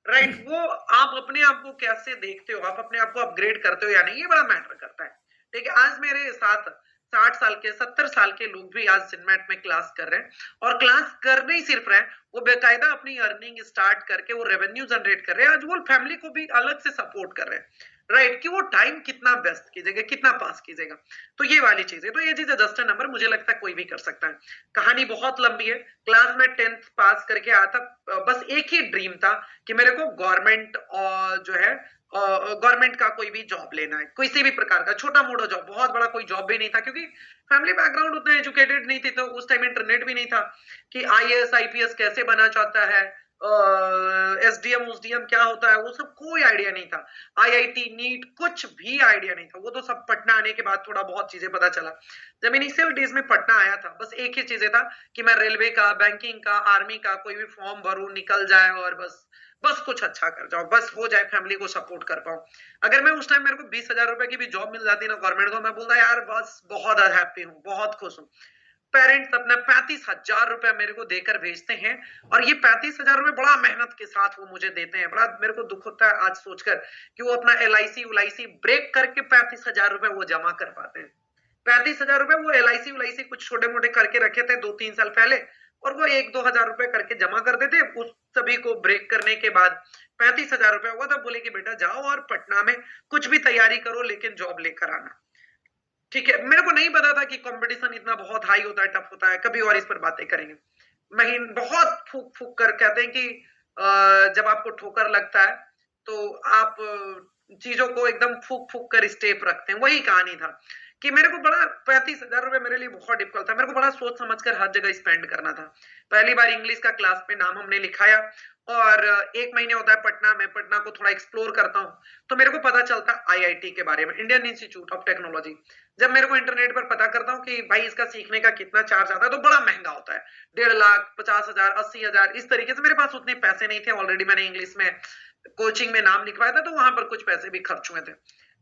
Speaker 1: राइट? वो आप अपने आप को कैसे देखते हो, आप अपने आप को अपग्रेड करते हो या नहीं, ये बड़ा मैटर करता है। ठीक है, आज मेरे साथ 60 साल के, 70 साल के लोग भी आज सिनमेट में क्लास कर रहे हैं, और क्लास कर नहीं सिर्फ रहे हैं, वो बेकायदा अपनी अर्निंग स्टार्ट करके वो रेवेन्यू जनरेट कर रहे हैं। आज वो फैमिली को भी अलग से सपोर्ट कर रहे हैं। राइट, कि वो टाइम कितना बेस्ट कीजिएगा, कितना पास कीजिएगा। तो ये वाली चीज है, तो ये चीज एडजस्ट नंबर मुझे लगता है कोई भी कर सकता है। कहानी बहुत लंबी है। क्लास में 10th पास करके आया था, बस एक ही ड्रीम था कि मेरे को गवर्नमेंट और जो है गवर्नमेंट का कोई भी जॉब लेना है, किसी भी प्रकार का छोटा मोटा जॉब, बहुत बड़ा कोई जॉब भी नहीं था, क्योंकि फैमिली बैकग्राउंड उतना एजुकेटेड नहीं थी, तो उस टाइम इंटरनेट भी नहीं था कि आईएएस आईपीएस कैसे बना चाहता है, एसडीएम उसडीएम क्या होता है, वो सब कोई आइडिया नहीं था। आईआईटी नीट कुछ भी आइडिया नहीं था, वो तो सब पटना आने के बाद थोड़ा बहुत चीजें पता चला। जब इनिशियल डेज में पटना आया था, बस एक ही चीजें था कि मैं रेलवे का, बैंकिंग का, आर्मी का कोई भी फॉर्म भरूं, निकल जाए, और बस बस कुछ अच्छा कर जाओ, बस हो जाए, फैमिली को सपोर्ट कर पाऊं। अगर मैं उस टाइम मेरे को 20,000 रुपए की भी जॉब मिल जाती ना गवर्नमेंट को, मैं बोलता यार बस बहुत हैप्पी हूँ, बहुत खुश हूँ। पेरेंट्स अपना 35,000 रुपया मेरे को देकर भेजते हैं, और ये 35,000 रुपए बड़ा मेहनत के साथ वो मुझे देते हैं। बड़ा मेरे को दुख होता है आज सोचकर कि वो अपना एलआईसी उलाईसी ब्रेक करके 35,000 रुपए वो जमा कर पाते हैं। 35,000 रुपए वो एलआईसी उलाईसी कुछ छोटे मोटे करके रखे थे 2-3 साल पहले, और वो 1-2 हजार रुपए करके जमा कर देते। उस सभी को ब्रेक करने के बाद 35,000 रुपए हुआ, तब बोले कि बेटा जाओ और पटना में कुछ भी तैयारी करो, लेकिन जॉब लेकर आना। ठीक है, मेरे को नहीं पता था कि कंपटीशन इतना बहुत हाई होता है, टफ होता है। कभी और इस पर बातें करेंगे। महीन बहुत फूक फूक कर कहते हैं कि जब आपको ठोकर लगता है तो आप चीजों को एकदम फूक फूक कर स्टेप रखते हैं, वही कहानी था कि मेरे को बड़ा 35,000 रुपए मेरे लिए बहुत डिफिकल्ट था। मेरे को बड़ा सोच समझ कर हर जगह स्पेंड करना था। पहली बार इंग्लिश का क्लास में नाम हमने लिखाया, और 1 महीने होता है पटना में, पटना को थोड़ा एक्सप्लोर करता हूँ, तो मेरे को पता चलता आईआईटी के बारे में, इंडियन इंस्टीट्यूट ऑफ टेक्नोलॉजी। जब मेरे को इंटरनेट पर पता करता हूँ कि भाई इसका सीखने का कितना चार्ज आता है, तो बड़ा महंगा होता है, 1.5 लाख, 50,000, 80,000, इस तरीके से। मेरे पास उतने पैसे नहीं थे, ऑलरेडी मैंने इंग्लिश में कोचिंग में नाम लिखवाया था, तो वहां पर कुछ पैसे भी खर्च हुए थे।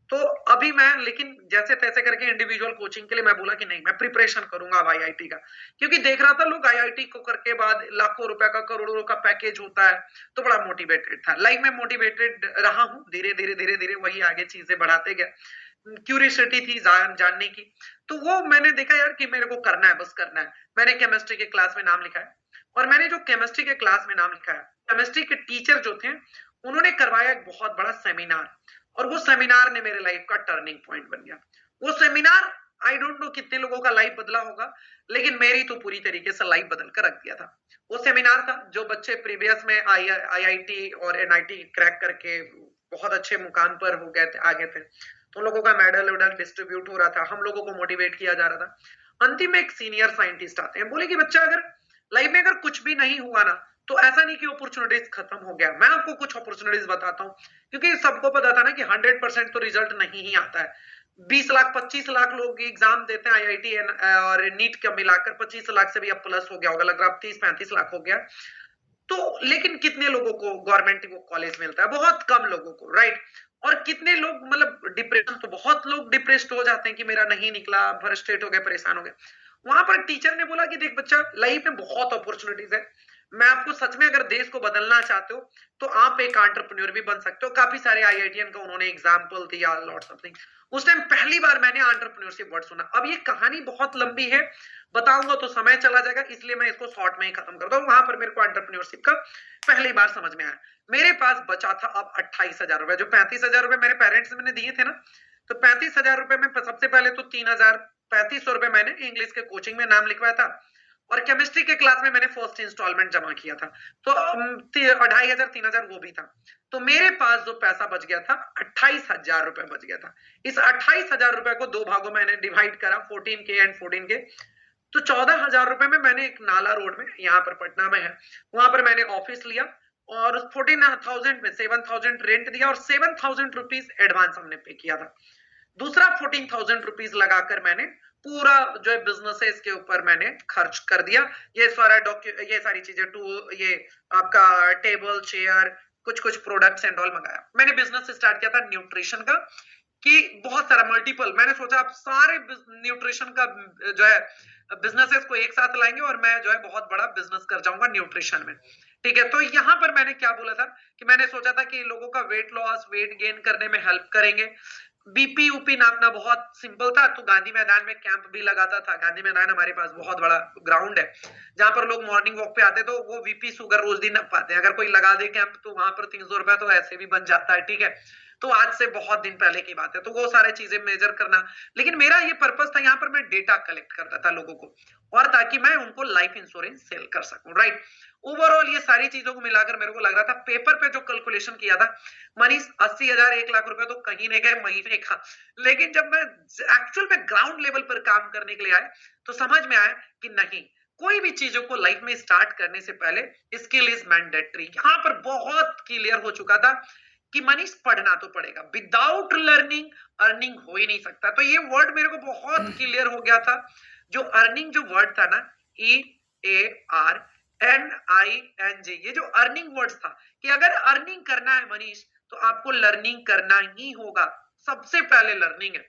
Speaker 1: तो अभी मैं लेकिन जैसे तैसे करके इंडिविजुअल कोचिंग के लिए मैं बोला कि नहीं, मैं प्रिपरेशन करूंगा अब आईआईटी का, क्योंकि देख रहा था लोग आईआईटी को करके बाद लाखों रुपए का, करोड़ों का पैकेज होता है, तो बड़ा मोटिवेटेड था। लाइफ में मोटिवेटेड रहा हूँ, धीरे धीरे धीरे धीरे वही आगे चीजें बढ़ाते गए। क्यूरियोसिटी थी जानने की, तो वो मैंने देखा यार कि मेरे को करना है, बस करना है। मैंने केमिस्ट्री के क्लास में नाम लिखा है, और मैंने जो केमिस्ट्री के क्लास में नाम लिखा है, केमिस्ट्री के टीचर जो थे उन्होंने करवाया एक बहुत बड़ा सेमिनार, और वो सेमिनार ने मेरे लाइफ का टर्निंग पॉइंट बन गया। वो सेमिनार, आई डोंट नो कितने लोगों का लाइफ बदला होगा, लेकिन मेरी तो पूरी तरीके से लाइफ बदल कर रख दिया था। वो सेमिनार था जो बच्चे प्रीवियस में आईआईटी और एनआईटी क्रैक करके बहुत अच्छे मुकाम पर हो गए थे, आगे थे, तो लोगों का मेडल वेडल डिस्ट्रीब्यूट हो रहा था, हम लोगों को मोटिवेट किया जा रहा था। अंतिम में एक सीनियर साइंटिस्ट आते हैं, बोले कि बच्चा अगर लाइफ में अगर कुछ भी नहीं हुआ ना, तो ऐसा नहीं कि अपॉर्चुनिटीज खत्म हो गया। मैं आपको कुछ अपॉर्चुनिटीज बताता हूँ, क्योंकि सबको पता था ना कि 100% तो रिजल्ट नहीं ही आता है। 20 लाख 25 लाख लोग एग्जाम देते हैं आईआईटी और नीट का मिलाकर, 25 लाख से भी अब प्लस हो गया होगा, लग रहा है 30-35 लाख हो गया। तो लेकिन कितने लोगों को गवर्नमेंट को कॉलेज मिलता है? बहुत कम लोगों को, राइट। और कितने लोग मतलब डिप्रेशन, तो बहुत लोग डिप्रेस्ड हो जाते हैं कि मेरा नहीं निकला, फ्रस्ट्रेट हो गए, परेशान हो गए। वहां पर टीचर ने बोला कि देख बच्चा, लाइफ में बहुत अपॉर्चुनिटीज है। मैं आपको सच में, अगर देश को बदलना चाहते हो तो आप एक एंटरप्रेन्योर भी बन सकते हो। काफी सारे आईआईटीएन का उन्होंने एग्जाम्पल दिया, लॉट्स ऑफ थिंग। उस टाइम पहली बार मैंने एंटरप्रेन्योरशिप वर्ड सुना। अब ये कहानी बहुत लंबी है, बताऊंगा तो समय चला जाएगा, इसलिए मैं इसको शॉर्ट में ही खत्म करता हूँ। वहां पर मेरे को एंटरप्रेन्योरशिप का पहली बार समझ में आया। मेरे पास बचा था अब 28,000 रुपए, जो 35,000 रुपए मेरे पेरेंट्स ने दिए थे ना, तो 35,000 रुपए में सबसे पहले तो 3,3500 रुपए मैंने इंग्लिश के कोचिंग में नाम लिखवाया था, और केमिस्ट्री के क्लास में मैंने फर्स्ट इंस्टॉलमेंट जमा किया था, तो 2,500 3,000 वो भी था। तो मेरे पास जो पैसा बच गया था, 28,000 रुपए बच गया था। इस 28,000 रुपए को 2 भागों में मैंने डिवाइड करा, 14K एंड 14K। तो 14,000 रुपए में मैंने एक नाला रोड में, यहाँ पर पटना में है, वहां पर मैंने ऑफिस लिया, और 14,000 में 7,000 रेंट दिया, और 7,000 रुपीज एडवांस हमने पे किया था। दूसरा 14,000 रुपीज लगाकर मैंने पूरा जो है बिजनेस के ऊपर मैंने खर्च कर दिया। ये सारी चीजें, ये आपका टेबल चेयर, कुछ कुछ प्रोडक्ट्स एंड ऑल मंगाया। मैंने बिजनेस स्टार्ट किया था न्यूट्रिशन का, कि बहुत सारा मल्टीपल, मैंने सोचा आप सारे न्यूट्रिशन का जो है बिजनेसेस को एक साथ लाएंगे, और मैं जो है बहुत बड़ा बिजनेस कर जाऊंगा न्यूट्रिशन में। ठीक है, तो यहाँ पर मैंने क्या बोला था कि मैंने सोचा था कि लोगों का वेट लॉस, वेट गेन करने में हेल्प करेंगे। बीपी ऊपी नापना बहुत सिंपल था, तो गांधी मैदान में कैंप भी लगाता था। गांधी मैदान हमारे पास बहुत बड़ा ग्राउंड है, जहां पर लोग मॉर्निंग वॉक पे आते, तो वो बीपी शुगर रोज दिन नाप पाते हैं। अगर कोई लगा दे कैंप, तो वहां पर 300 रुपया तो ऐसे भी बन जाता है, ठीक है। तो आज से बहुत दिन पहले की बात है, तो वो सारी चीजें मेजर करना। लेकिन मेरा ये पर्पस था, यहाँ पर मैं डेटा कलेक्ट करता था लोगों को, और ताकि मैं उनको लाइफ इंश्योरेंस सेल कर सकूं, राइट। ओवरऑल ये सारी चीजों को मिलाकर मेरे को लग रहा था, पेपर पे जो कैलकुलेशन किया था मनीष, 80,000 1 लाख रुपए तो कहीं नहीं गए महीने का। लेकिन जब मैं एक्चुअल में ग्राउंड लेवल पर काम करने के लिए आए, तो समझ में आया कि नहीं, कोई भी चीजों को लाइफ में स्टार्ट करने से पहले स्किल इज मैंडेटरी। यहां पर बहुत क्लियर हो चुका था कि मनीष पढ़ना तो पड़ेगा, विदाउट लर्निंग अर्निंग हो ही नहीं सकता। तो ये वर्ड मेरे को बहुत क्लियर हो गया था। जो अर्निंग जो वर्ड था ना, EARNING, ये जो अर्निंग वर्ड था, कि अगर अर्निंग करना है मनीष, तो आपको लर्निंग करना ही होगा। सबसे पहले लर्निंग है,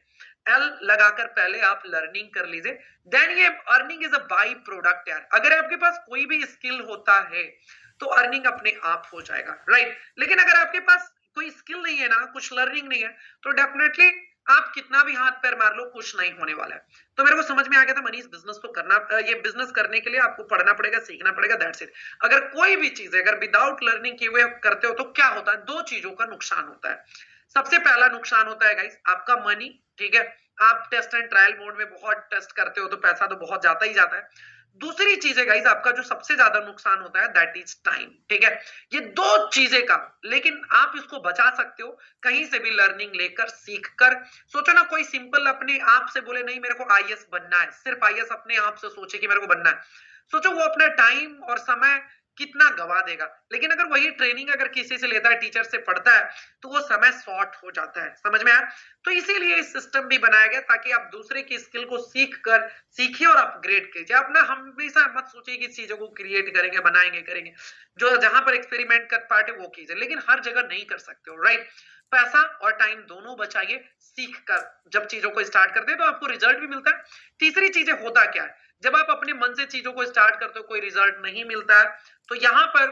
Speaker 1: एल लगाकर पहले आप लर्निंग कर लीजिए, देन ये earning is a by product यार। अगर आपके पास कोई भी स्किल होता है तो अर्निंग अपने आप हो जाएगा, राइट। लेकिन अगर आपके पास कोई स्किल नहीं है ना, कुछ लर्निंग नहीं है, तो डेफिनेटली आप कितना भी हाथ पैर मार लो, कुछ नहीं होने वाला है। तो मेरे को समझ में आ गया था मनीष, बिजनेस तो करना, ये बिजनेस करने के लिए आपको पढ़ना पड़ेगा, सीखना पड़ेगा, दैट्स इट। अगर कोई भी चीज है, अगर विदाउट लर्निंग किए हुए करते हो, तो क्या होता है, दो चीजों का नुकसान होता है। सबसे पहला नुकसान होता है गाइस, आपका मनी, ठीक है। आप टेस्ट एंड ट्रायल मोड में बहुत टेस्ट करते हो, तो पैसा तो बहुत जाता ही जाता है। दूसरी चीज है गाइस, आपका जो सबसे ज्यादा नुकसान होता है, दैट इज टाइम, ठीक है। ये दो चीजें का, लेकिन आप इसको बचा सकते हो कहीं से भी लर्निंग लेकर, सीख कर। सोचो ना, कोई सिंपल अपने आप से बोले नहीं मेरे को आईएएस बनना है, सिर्फ आईएएस अपने आप से सोचे कि मेरे को बनना है, सोचो वो अपना टाइम और समय कितना गवा देगा। लेकिन अगर वही ट्रेनिंग अगर किसी से लेता है, टीचर से पढ़ता है, तो वो समय शॉर्ट हो जाता है, समझ में आया। तो इसीलिए इस सिस्टम भी बनाया गया, ताकि आप दूसरे की स्किल को सीखिए और अपग्रेड कीजिए। अपना हमेशा मत सोचिए कि चीजों को क्रिएट करेंगे, बनाएंगे, करेंगे, जो जहां पर एक्सपेरिमेंट कर पार्ट है वो कीजिए, लेकिन हर जगह नहीं कर सकते हो, राइट। पैसा और टाइम दोनों बचाइए, सीख कर जब चीजों को स्टार्ट करते हैं तो आपको रिजल्ट भी मिलता है। तीसरी चीजें होता क्या है, जब आप अपने मन से चीजों को स्टार्ट करते हो, कोई रिजल्ट नहीं मिलता है, तो यहाँ पर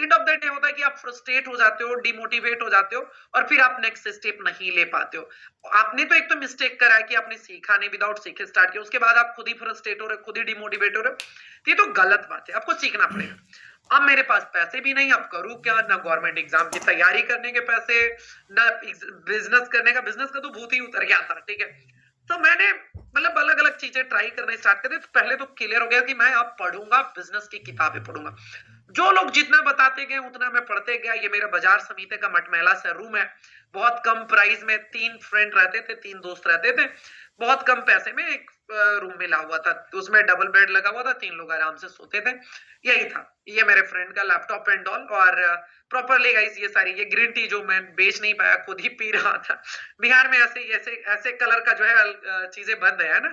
Speaker 1: एंड ऑफ द डे होता है कि आप फ्रस्ट्रेट हो जाते हो, डिमोटिवेट हो जाते हो, और फिर आप नेक्स्ट स्टेप नहीं ले पाते हो। आपने तो एक तो मिस्टेक करा है कि आपने सीखा नहीं, विदाउट सीखे स्टार्ट किया, उसके बाद आप खुद ही फ्रस्ट्रेट हो रहे, खुद ही डिमोटिवेट हो रहे, ये तो गलत बात है। आपको सीखना पड़ेगा। अब मेरे पास पैसे भी नहीं, अब करूं क्या, ना गवर्नमेंट एग्जाम की तैयारी करने के पैसे, ना बिजनेस करने का, बिजनेस का तो भूत ही उतर गया था, ठीक है। तो मैंने मतलब अलग अलग चीजें ट्राई करना स्टार्ट कर दी। तो पहले तो क्लियर हो गया कि मैं अब पढ़ूंगा, बिजनेस की किताबें पढ़ूंगा। जो लोग जितना बताते गए उतना मैं पढ़ते गया। ये मेरा बाजार समिति का मटमैला सा रूम है, बहुत कम प्राइस में, 3 फ्रेंड रहते थे, 3 दोस्त रहते थे, बहुत कम पैसे में एक रूम मिला हुआ था, तो उसमें डबल बेड लगा हुआ था, 3 लोग आराम से सोते थे। यही था, ये मेरे फ्रेंड का लैपटॉप एंड ऑल। और प्रॉपरली गाइस, ये सारी ये ग्रीन टी जो मैं बेच नहीं पाया, खुद ही पी रहा था। बिहार में ऐसे ऐसे ऐसे कलर का जो है चीजें बंद है ना,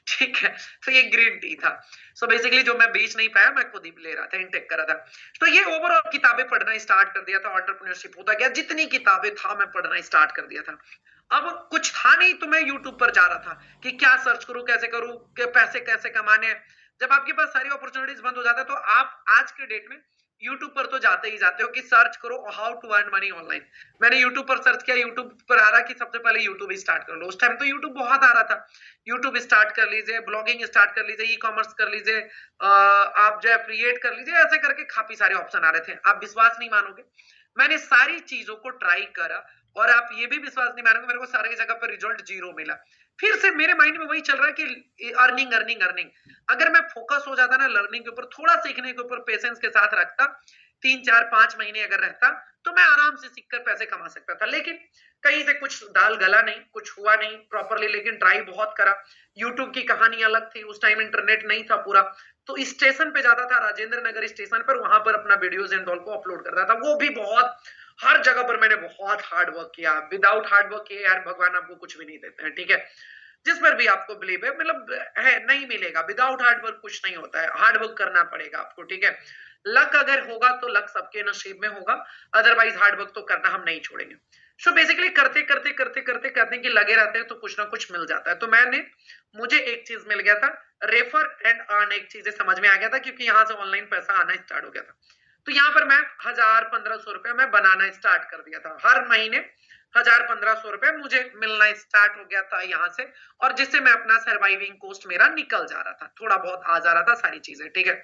Speaker 1: ठीक है। तो ये ग्रीन टी था। सो बेसिकली जो मैं बेच नहीं पाया, मैं खुद ही ले रहा था, इनटेक कर रहा था। तो ये ओवरऑल किताबें पढ़ना स्टार्ट कर दिया था, एंटरप्रेन्योरशिप होता गया, जितनी किताबें था मैं पढ़ना स्टार्ट कर दिया था। अब कुछ था नहीं, तो मैं यूट्यूब पर जा रहा था कि क्या सर्च करूं, कैसे करूं, पैसे कैसे कमाने हैं। जब आपके पास सारी अपॉर्चुनिटीज बंद हो जाता है, तो आप आज के डेट में यूट्यूब पर तो जाते ही जाते हो कि सर्च करो how to earn money online. मैंने यूट्यूब पर सर्च किया, यूट्यूब पर आ रहा कि सबसे पहले यूट्यूब स्टार्ट कर लो। उस टाइम तो यूट्यूब बहुत आ रहा था, यूट्यूब स्टार्ट कर लीजिए, ब्लॉगिंग स्टार्ट कर लीजिए, ई कॉमर्स कर लीजिए, आप जो है क्रिएट कर लीजिए, ऐसे करके काफी सारे ऑप्शन आ रहे थे। आप विश्वास नहीं मानोगे, मैंने सारी चीजों को ट्राई करा, और आप ये भी विश्वास नहीं मानोगे, मेरे को सारी जगह पर रिजल्ट 0 मिला। फिर से मेरे माइंड में वही चल रहा है कि अर्निंग अर्निंग अर्निंग। अगर मैं फोकस हो जाता ना लर्निंग के ऊपर, थोड़ा सीखने के ऊपर पेशेंस के साथ रखता, 3 4 5 महीने अगर रहता, तो मैं आराम से सीखकर पैसे कमा सकता था। लेकिन कहीं से कुछ दाल गला नहीं, कुछ हुआ नहीं प्रॉपरली, लेकिन ट्राई बहुत करा। यूट्यूब की कहानी अलग थी, उस टाइम इंटरनेट नहीं था पूरा, तो स्टेशन पे जाता था, राजेंद्र नगर स्टेशन पर, वहां पर अपना वीडियोज एंड ऑल को अपलोड करता था। वो भी बहुत, हर जगह पर मैंने बहुत हार्ड वर्क किया। विदाउट हार्ड वर्क किए यार, भगवान आपको कुछ भी नहीं देते हैं, ठीक है। जिस पर भी आपको बिलीव है, मतलब है, नहीं मिलेगा। विदाउट हार्ड वर्क कुछ नहीं होता है, हार्ड वर्क करना पड़ेगा आपको, ठीक है। लक अगर होगा तो लक सबके नसीब में होगा, अदरवाइज हार्ड वर्क तो करना हम नहीं छोड़ेंगे। सो बेसिकली करते करते करते करते करते कि लगे रहते हैं, तो कुछ ना कुछ मिल जाता है। तो मुझे एक चीज मिल गया था, रेफर एंड अर्न, एक चीज समझ में आ गया था, क्योंकि यहाँ से ऑनलाइन पैसा आना स्टार्ट हो गया था। तो यहाँ पर मैं 1000 1500 रुपए मैं बनाना स्टार्ट कर दिया था। हर महीने 1000 1500 रुपए मुझे मिलना स्टार्ट हो गया था यहाँ से, और जिससे मैं अपना सर्वाइविंग कॉस्ट मेरा निकल जा रहा था, थोड़ा बहुत आ जा रहा था, सारी चीजें, ठीक है।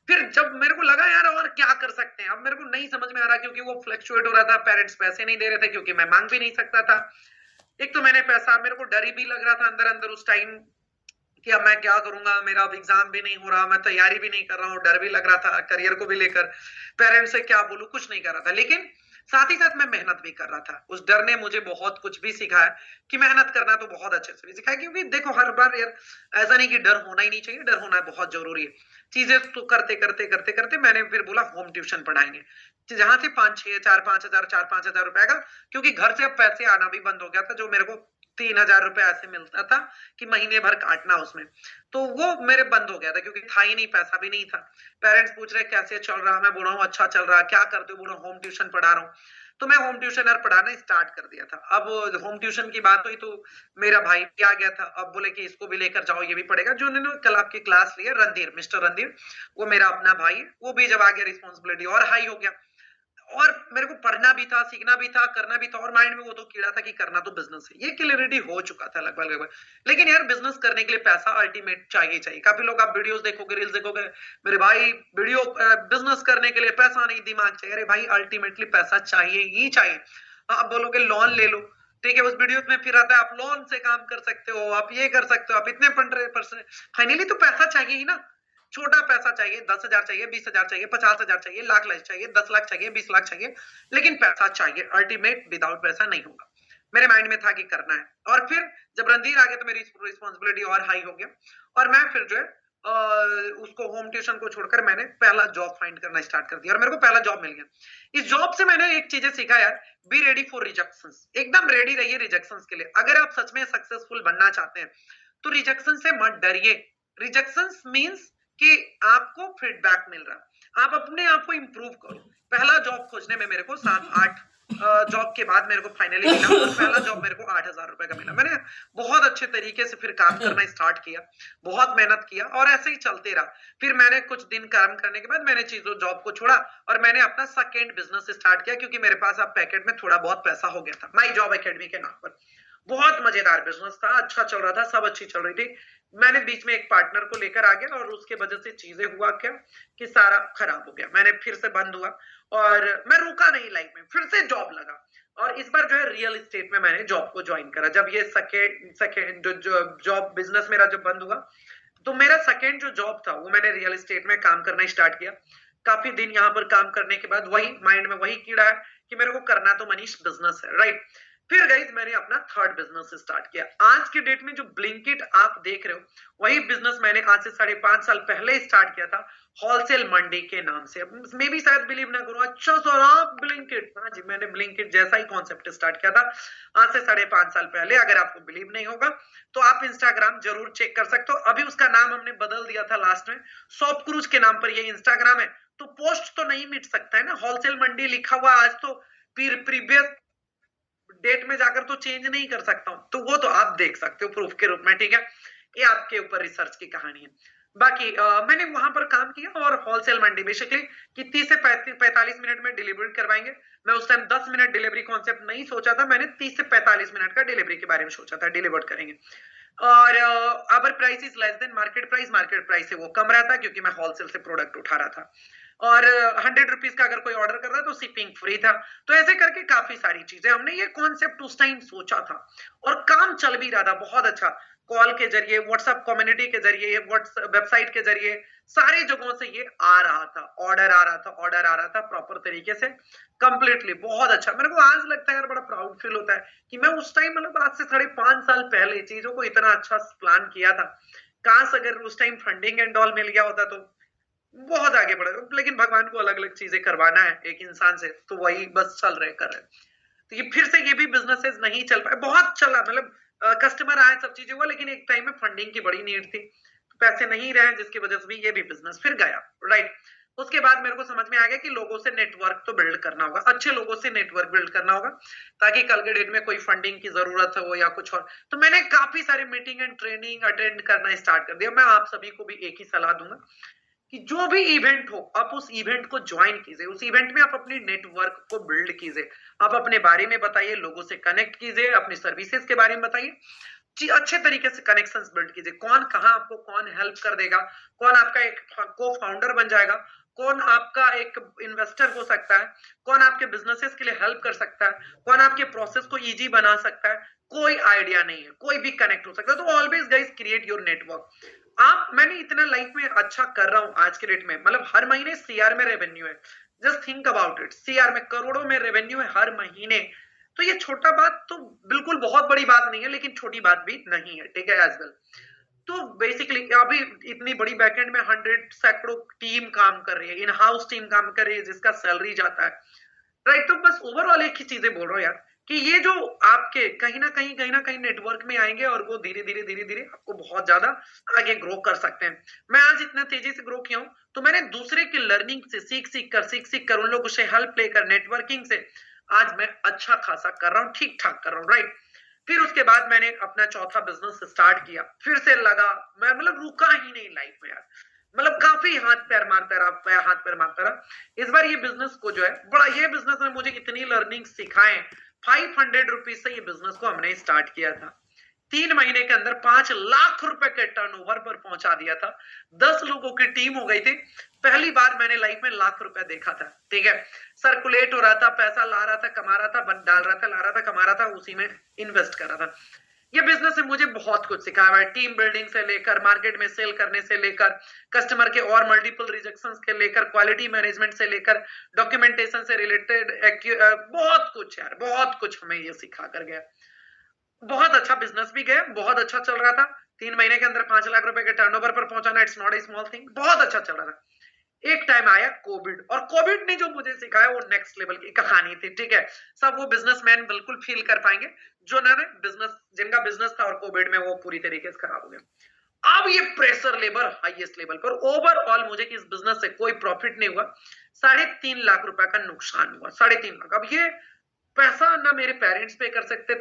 Speaker 1: फिर जब मेरे को लगा यार और क्या कर सकते हैं, अब मेरे को नहीं समझ में आ रहा क्योंकि वो फ्लक्चुएट हो रहा था, पेरेंट्स पैसे नहीं दे रहे थे क्योंकि मैं मांग भी नहीं सकता था। एक तो मैंने पैसा, मेरे को डर भी लग रहा था अंदर अंदर उस टाइम कि अब मैं क्या करूंगा, मेरा अब एग्जाम भी नहीं हो रहा, मैं तैयारी भी नहीं कर रहा हूँ, डर भी लग रहा था करियर को भी लेकर, पेरेंट्स से क्या बोलूं, कुछ नहीं कर रहा था। लेकिन साथ ही साथ मैं मेहनत भी कर रहा था। उस डर ने मुझे बहुत कुछ भी सिखाया कि मेहनत करना तो बहुत अच्छे से भी सिखाया, क्योंकि देखो हर बार यार ऐसा नहीं कि डर होना ही नहीं चाहिए, डर होना बहुत जरूरी है। चीजें तो करते करते करते करते मैंने फिर बोला होम ट्यूशन पढ़ाएंगे, जहां से 5-6 4 5 हजार रुपए का, क्योंकि घर से अब पैसे आना भी बंद हो गया था, जो मेरे को 3,000 रुपए ऐसे मिलता था कि महीने भर काटना उसमें, तो वो मेरे बंद हो गया था क्योंकि था ही नहीं, पैसा भी नहीं था। पेरेंट्स पूछ रहे कैसे चल रहा, मैं बोल रहा हूँ अच्छा चल रहा, क्या करते हो, बोल रहा हूँ होम ट्यूशन पढ़ा रहा हूँ। तो मैं होम ट्यूशन यार पढ़ाना स्टार्ट कर दिया था। अब होम ट्यूशन की बात हुई तो मेरा भाई भी आ गया था, अब बोले कि इसको भी लेकर जाओ, ये भी पढ़ेगा। जो उन्होंने कल आपकी क्लास ली है, रणधीर, मिस्टर रणधीर, वो मेरा अपना भाई है, वो भी जब आ गया रिस्पॉन्सिबिलिटी और हाई हो गया, और मेरे को पढ़ना भी था, सीखना भी था, करना भी था, और माइंड में वो तो कीड़ा था कि करना तो बिजनेस है, ये क्लियरिटी हो चुका था लगभग लगभग। लेकिन यार बिजनेस करने के लिए पैसा अल्टीमेट चाहिए चाहिए। काफी लोग आप वीडियोस देखोगे, रील्स देखोगे, मेरे भाई वीडियो बिजनेस करने के लिए पैसा नहीं, दिमाग चाहिए। अरे भाई अल्टीमेटली पैसा चाहिए ही चाहिए। आप बोलोगे लोन ले लो, ठीक है, उस वीडियो में फिर आता है आप लोन से काम कर सकते हो, आप ये कर सकते हो, आप इतने परसेंट, फाइनली तो पैसा चाहिए ही ना। छोटा पैसा चाहिए, 10,000 चाहिए, 20,000 चाहिए, 50,000 चाहिए, लाख लाख चाहिए, 10 लाख चाहिए, 20 लाख चाहिए, लेकिन पैसा चाहिए। अल्टीमेट विदाउट पैसा नहीं होगा। मेरे माइंड में था कि करना है। और फिर जब रणधीर आ गया तो मेरी रिस्पॉन्सिबिलिटी और हाई हो गया, और मैं फिर जो है उसको होम ट्यूशन को छोड़कर मैंने पहला जॉब फाइंड करना स्टार्ट कर दिया, और मेरे को पहला जॉब मिल गया। इस जॉब से मैंने एक चीजें सीखा यार, बी रेडी फॉर रिजेक्शंस। एकदम रेडी रहिए रिजेक्शंस के लिए। अगर आप सच में सक्सेसफुल बनना चाहते हैं तो रिजेक्शन से मत डरिए। रिजेक्शंस मींस कि आपको फीडबैक मिल रहा, आप अपने आप को इंप्रूव करो। पहला जॉब खोजने में मेरे को 7-8 जॉब के बाद मेरे को फाइनली मिला, और पहला जॉब मेरे को 8,000 रुपए का मिला। मैंने बहुत अच्छे तरीके से फिर काम करना स्टार्ट किया, बहुत मेहनत किया, और ऐसे ही चलते रहा। फिर मैंने कुछ दिन काम करने के बाद मैंने चीजों जॉब को छोड़ा, और मैंने अपना सेकेंड बिजनेस स्टार्ट किया, क्योंकि मेरे पास अब पैकेट में थोड़ा बहुत पैसा हो गया था, माई जॉब एकेडमी के नाम पर। बहुत मजेदार बिजनेस था, अच्छा चल रहा था, सब अच्छी चल रही थी। मैंने बीच में एक पार्टनर को लेकर आ गया, और उसके वजह से चीजें हुआ क्या कि सारा खराब हो गया, मैंने फिर से बंद हुआ, और मैं रुका नहीं लाइफ में, फिर से जॉब लगा। और इस बार जो है रियल एस्टेट में मैंने जॉब को ज्वाइन करा। जब ये सेकेंड जो जॉब बिजनेस मेरा जब बंद हुआ, तो मेरा सेकेंड जो जॉब था वो मैंने रियल एस्टेट में काम करना स्टार्ट किया। काफी दिन यहाँ पर काम करने के बाद वही माइंड में वही कीड़ा है कि मेरे को करना तो मनीष बिजनेस है, राइट। फिर गाइस मैंने अपना थर्ड बिजनेस स्टार्ट किया। आज के डेट में जो ब्लिंकिट आप देख रहे हो, वही बिजनेस मैंने आज से 5.5 साल पहले स्टार्ट किया था, होलसेल मंडी के नाम से। मैं भी शायद बिलीव ना करूं, अच्छा सर आप ब्लिंकिट, हाँ जी, मैंने ब्लिंकिट जैसा ही कॉन्सेप्ट स्टार्ट किया था आज से 5.5 साल पहले। अगर आपको बिलीव नहीं होगा तो आप इंस्टाग्राम जरूर चेक कर सकते हो। अभी उसका नाम हमने बदल दिया था लास्ट में, शॉप क्रूज के नाम पर ये इंस्टाग्राम है, तो पोस्ट तो नहीं मिट सकता है ना, होलसेल मंडी लिखा हुआ आज तो प्रीवियस डेट में जाकर तो चेंज नहीं कर सकता हूं, तो वो तो आप देख सकते हो प्रूफ के रूप में, ठीक है। ये आपके ऊपर रिसर्च की कहानी है। बाकी मैंने वहां पर काम किया, और होलसेल मंडी बेसिकली कि 30 से 45 मिनट में डिलीवरी करवाएंगे। मैं उस टाइम 10 मिनट डिलीवरी कॉन्सेप्ट नहीं सोचा था, मैंने 30 से 45 मिनट का डिलीवरी के बारे में सोचा था, डिलीवर करेंगे। और our price is less than market price से वो कम रहता है, क्योंकि मैं होलसेल से प्रोडक्ट उठा रहा था। और 100 रुपीज का अगर कोई ऑर्डर कर रहा है तो शिपिंग फ्री था। तो ऐसे करके काफी सारी चीजें हमने ये कॉन्सेप्ट उस टाइम सोचा था, और काम चल भी रहा था बहुत अच्छा। कॉल के जरिए, व्हाट्सएप कम्युनिटी के जरिए, व्हाट्सएप वेबसाइट के जरिए, सारी जगहों से ये आ रहा था, ऑर्डर आ रहा था प्रॉपर तरीके से, कंप्लीटली बहुत अच्छा। मेरे को आज लगता है यार, बड़ा प्राउड फील होता है कि मैं उस टाइम, मतलब आज से 5.5 साल पहले चीजों को इतना अच्छा प्लान किया था। काश अगर उस टाइम फंडिंग एंड ऑल मिल गया होता तो बहुत आगे बढ़े। लेकिन भगवान को अलग अलग चीजें करवाना है एक इंसान से, तो वही बस चल रहे कर रहे। तो ये फिर से ये भी बिजनेसेस नहीं चल पाए, बहुत चला, मतलब कस्टमर आए, सब चीजें हुआ, लेकिन एक टाइम में फंडिंग की बड़ी नीड थी, पैसे नहीं रहे, जिसकी वजह से भी ये भी बिजनेस फिर गया, राइट। उसके बाद मेरे को समझ में आ गया कि लोगों से नेटवर्क तो बिल्ड करना होगा, अच्छे लोगों से नेटवर्क बिल्ड करना होगा, ताकि कल के डेट में कोई फंडिंग की जरूरत हो या कुछ और। तो मैंने काफी सारे मीटिंग एंड ट्रेनिंग अटेंड करना स्टार्ट कर दिया। मैं आप सभी को भी एक ही सलाह दूंगा कि जो भी इवेंट हो, आप उस इवेंट को ज्वाइन कीजिए, उस इवेंट में आप अपनी नेटवर्क को बिल्ड कीजिए, आप अपने बारे में बताइए, लोगों से कनेक्ट कीजिए, अपनी सर्विसेज के बारे में बताइए। अच्छे तरीके से कनेक्शंस बिल्ड कीजिए, कौन कहाँ आपको कौन हेल्प कर देगा, कौन आपका एक को फाउंडर बन जाएगा, कौन आपका एक इन्वेस्टर हो सकता है, कौन आपके बिजनेसेस के लिए हेल्प कर सकता है, कौन आपके प्रोसेस को इजी बना सकता है, कोई आइडिया नहीं है, कोई भी कनेक्ट हो सकता है। तो always guys create your network. मैंने इतना लाइफ में अच्छा कर रहा हूं आज के डेट में, मतलब हर महीने सीआर में रेवेन्यू है। Just think about it, CR में करोड़ों में रेवेन्यू है हर महीने। तो ये छोटा बात तो बिल्कुल बहुत बड़ी बात नहीं है, लेकिन छोटी बात भी नहीं है, ठीक है एज वेल। तो बेसिकली अभी इतनी बड़ी बैकएंड में 100 सैकड़ों टीम काम कर रही है, इन हाउस टीम काम कर रही है, जिसका सैलरी जाता है, राइट। तो बस ओवरऑल एक ही चीजें बोल रहा हूँ यार, कि ये जो आपके कहीं ना कहीं नेटवर्क में आएंगे, और वो धीरे धीरे आपको बहुत ज्यादा आगे ग्रो कर सकते हैं। मैं आज इतना तेजी से ग्रो किया हूं, तो मैंने दूसरे की लर्निंग से सीख सीख कर उन लोगों से हेल्प लेकर नेटवर्किंग से आज मैं अच्छा खासा कर रहा हूँ, ठीक ठाक कर रहा हूँ, राइट। फिर उसके बाद मैंने अपना चौथा बिजनेस स्टार्ट किया, फिर से लगा, मैं मतलब रुका ही नहीं लाइफ में यार, मतलब काफी हाथ पैर मारता रहा। इस बार ये बिजनेस को जो है बड़ा, ये बिजनेस ने मुझे इतनी लर्निंग सिखाए। 500 रुपीज से ये बिजनेस को हमने स्टार्ट किया था, 3 महीने के अंदर 5 लाख रुपए के टर्नओवर पर पहुंचा दिया था। 10 लोगों की टीम हो गई थी। पहली बार मैंने लाइफ में लाख रुपए देखा था, ठीक है। सर्कुलेट हो रहा था, पैसा ला रहा था, कमा रहा था, डाल रहा था, ला रहा था, कमा रहा था, उसी में इन्वेस्ट कर रहा था। ये बिजनेस ने मुझे बहुत कुछ सिखाया है, टीम बिल्डिंग से लेकर, मार्केट में सेल करने से लेकर, कस्टमर के और मल्टीपल रिजेक्शंस के लेकर, क्वालिटी मैनेजमेंट से लेकर, डॉक्यूमेंटेशन से रिलेटेड, बहुत कुछ यार, बहुत कुछ हमें ये सिखा कर गया। बहुत अच्छा बिजनेस भी गया, बहुत अच्छा चल रहा था। 3 महीने के अंदर 5 लाख रुपए के टर्नओवर पर पहुंचाना, it's not a small thing, बहुत अच्छा चल रहा था। एक टाइम आया कोविड, और कोविड ने जो मुझे सिखाया वो नेक्स्ट लेवल की कहानी थी, ठीक है। सब वो बिजनेसमैन बिल्कुल फील कर पाएंगे जो ने बिजनेस, जिनका बिजनेस था और कोविड में वो पूरी तरीके से खराब हो गया। अब ये प्रेशर लेबर हाईएस्ट लेवल पर, ओवरऑल मुझे इस बिजनेस से कोई प्रॉफिट नहीं हुआ, 3.5 लाख रुपए का नुकसान हुआ, 3.5 लाख। अब ये पैसा ना मेरे पेरेंट्स पे कर सकते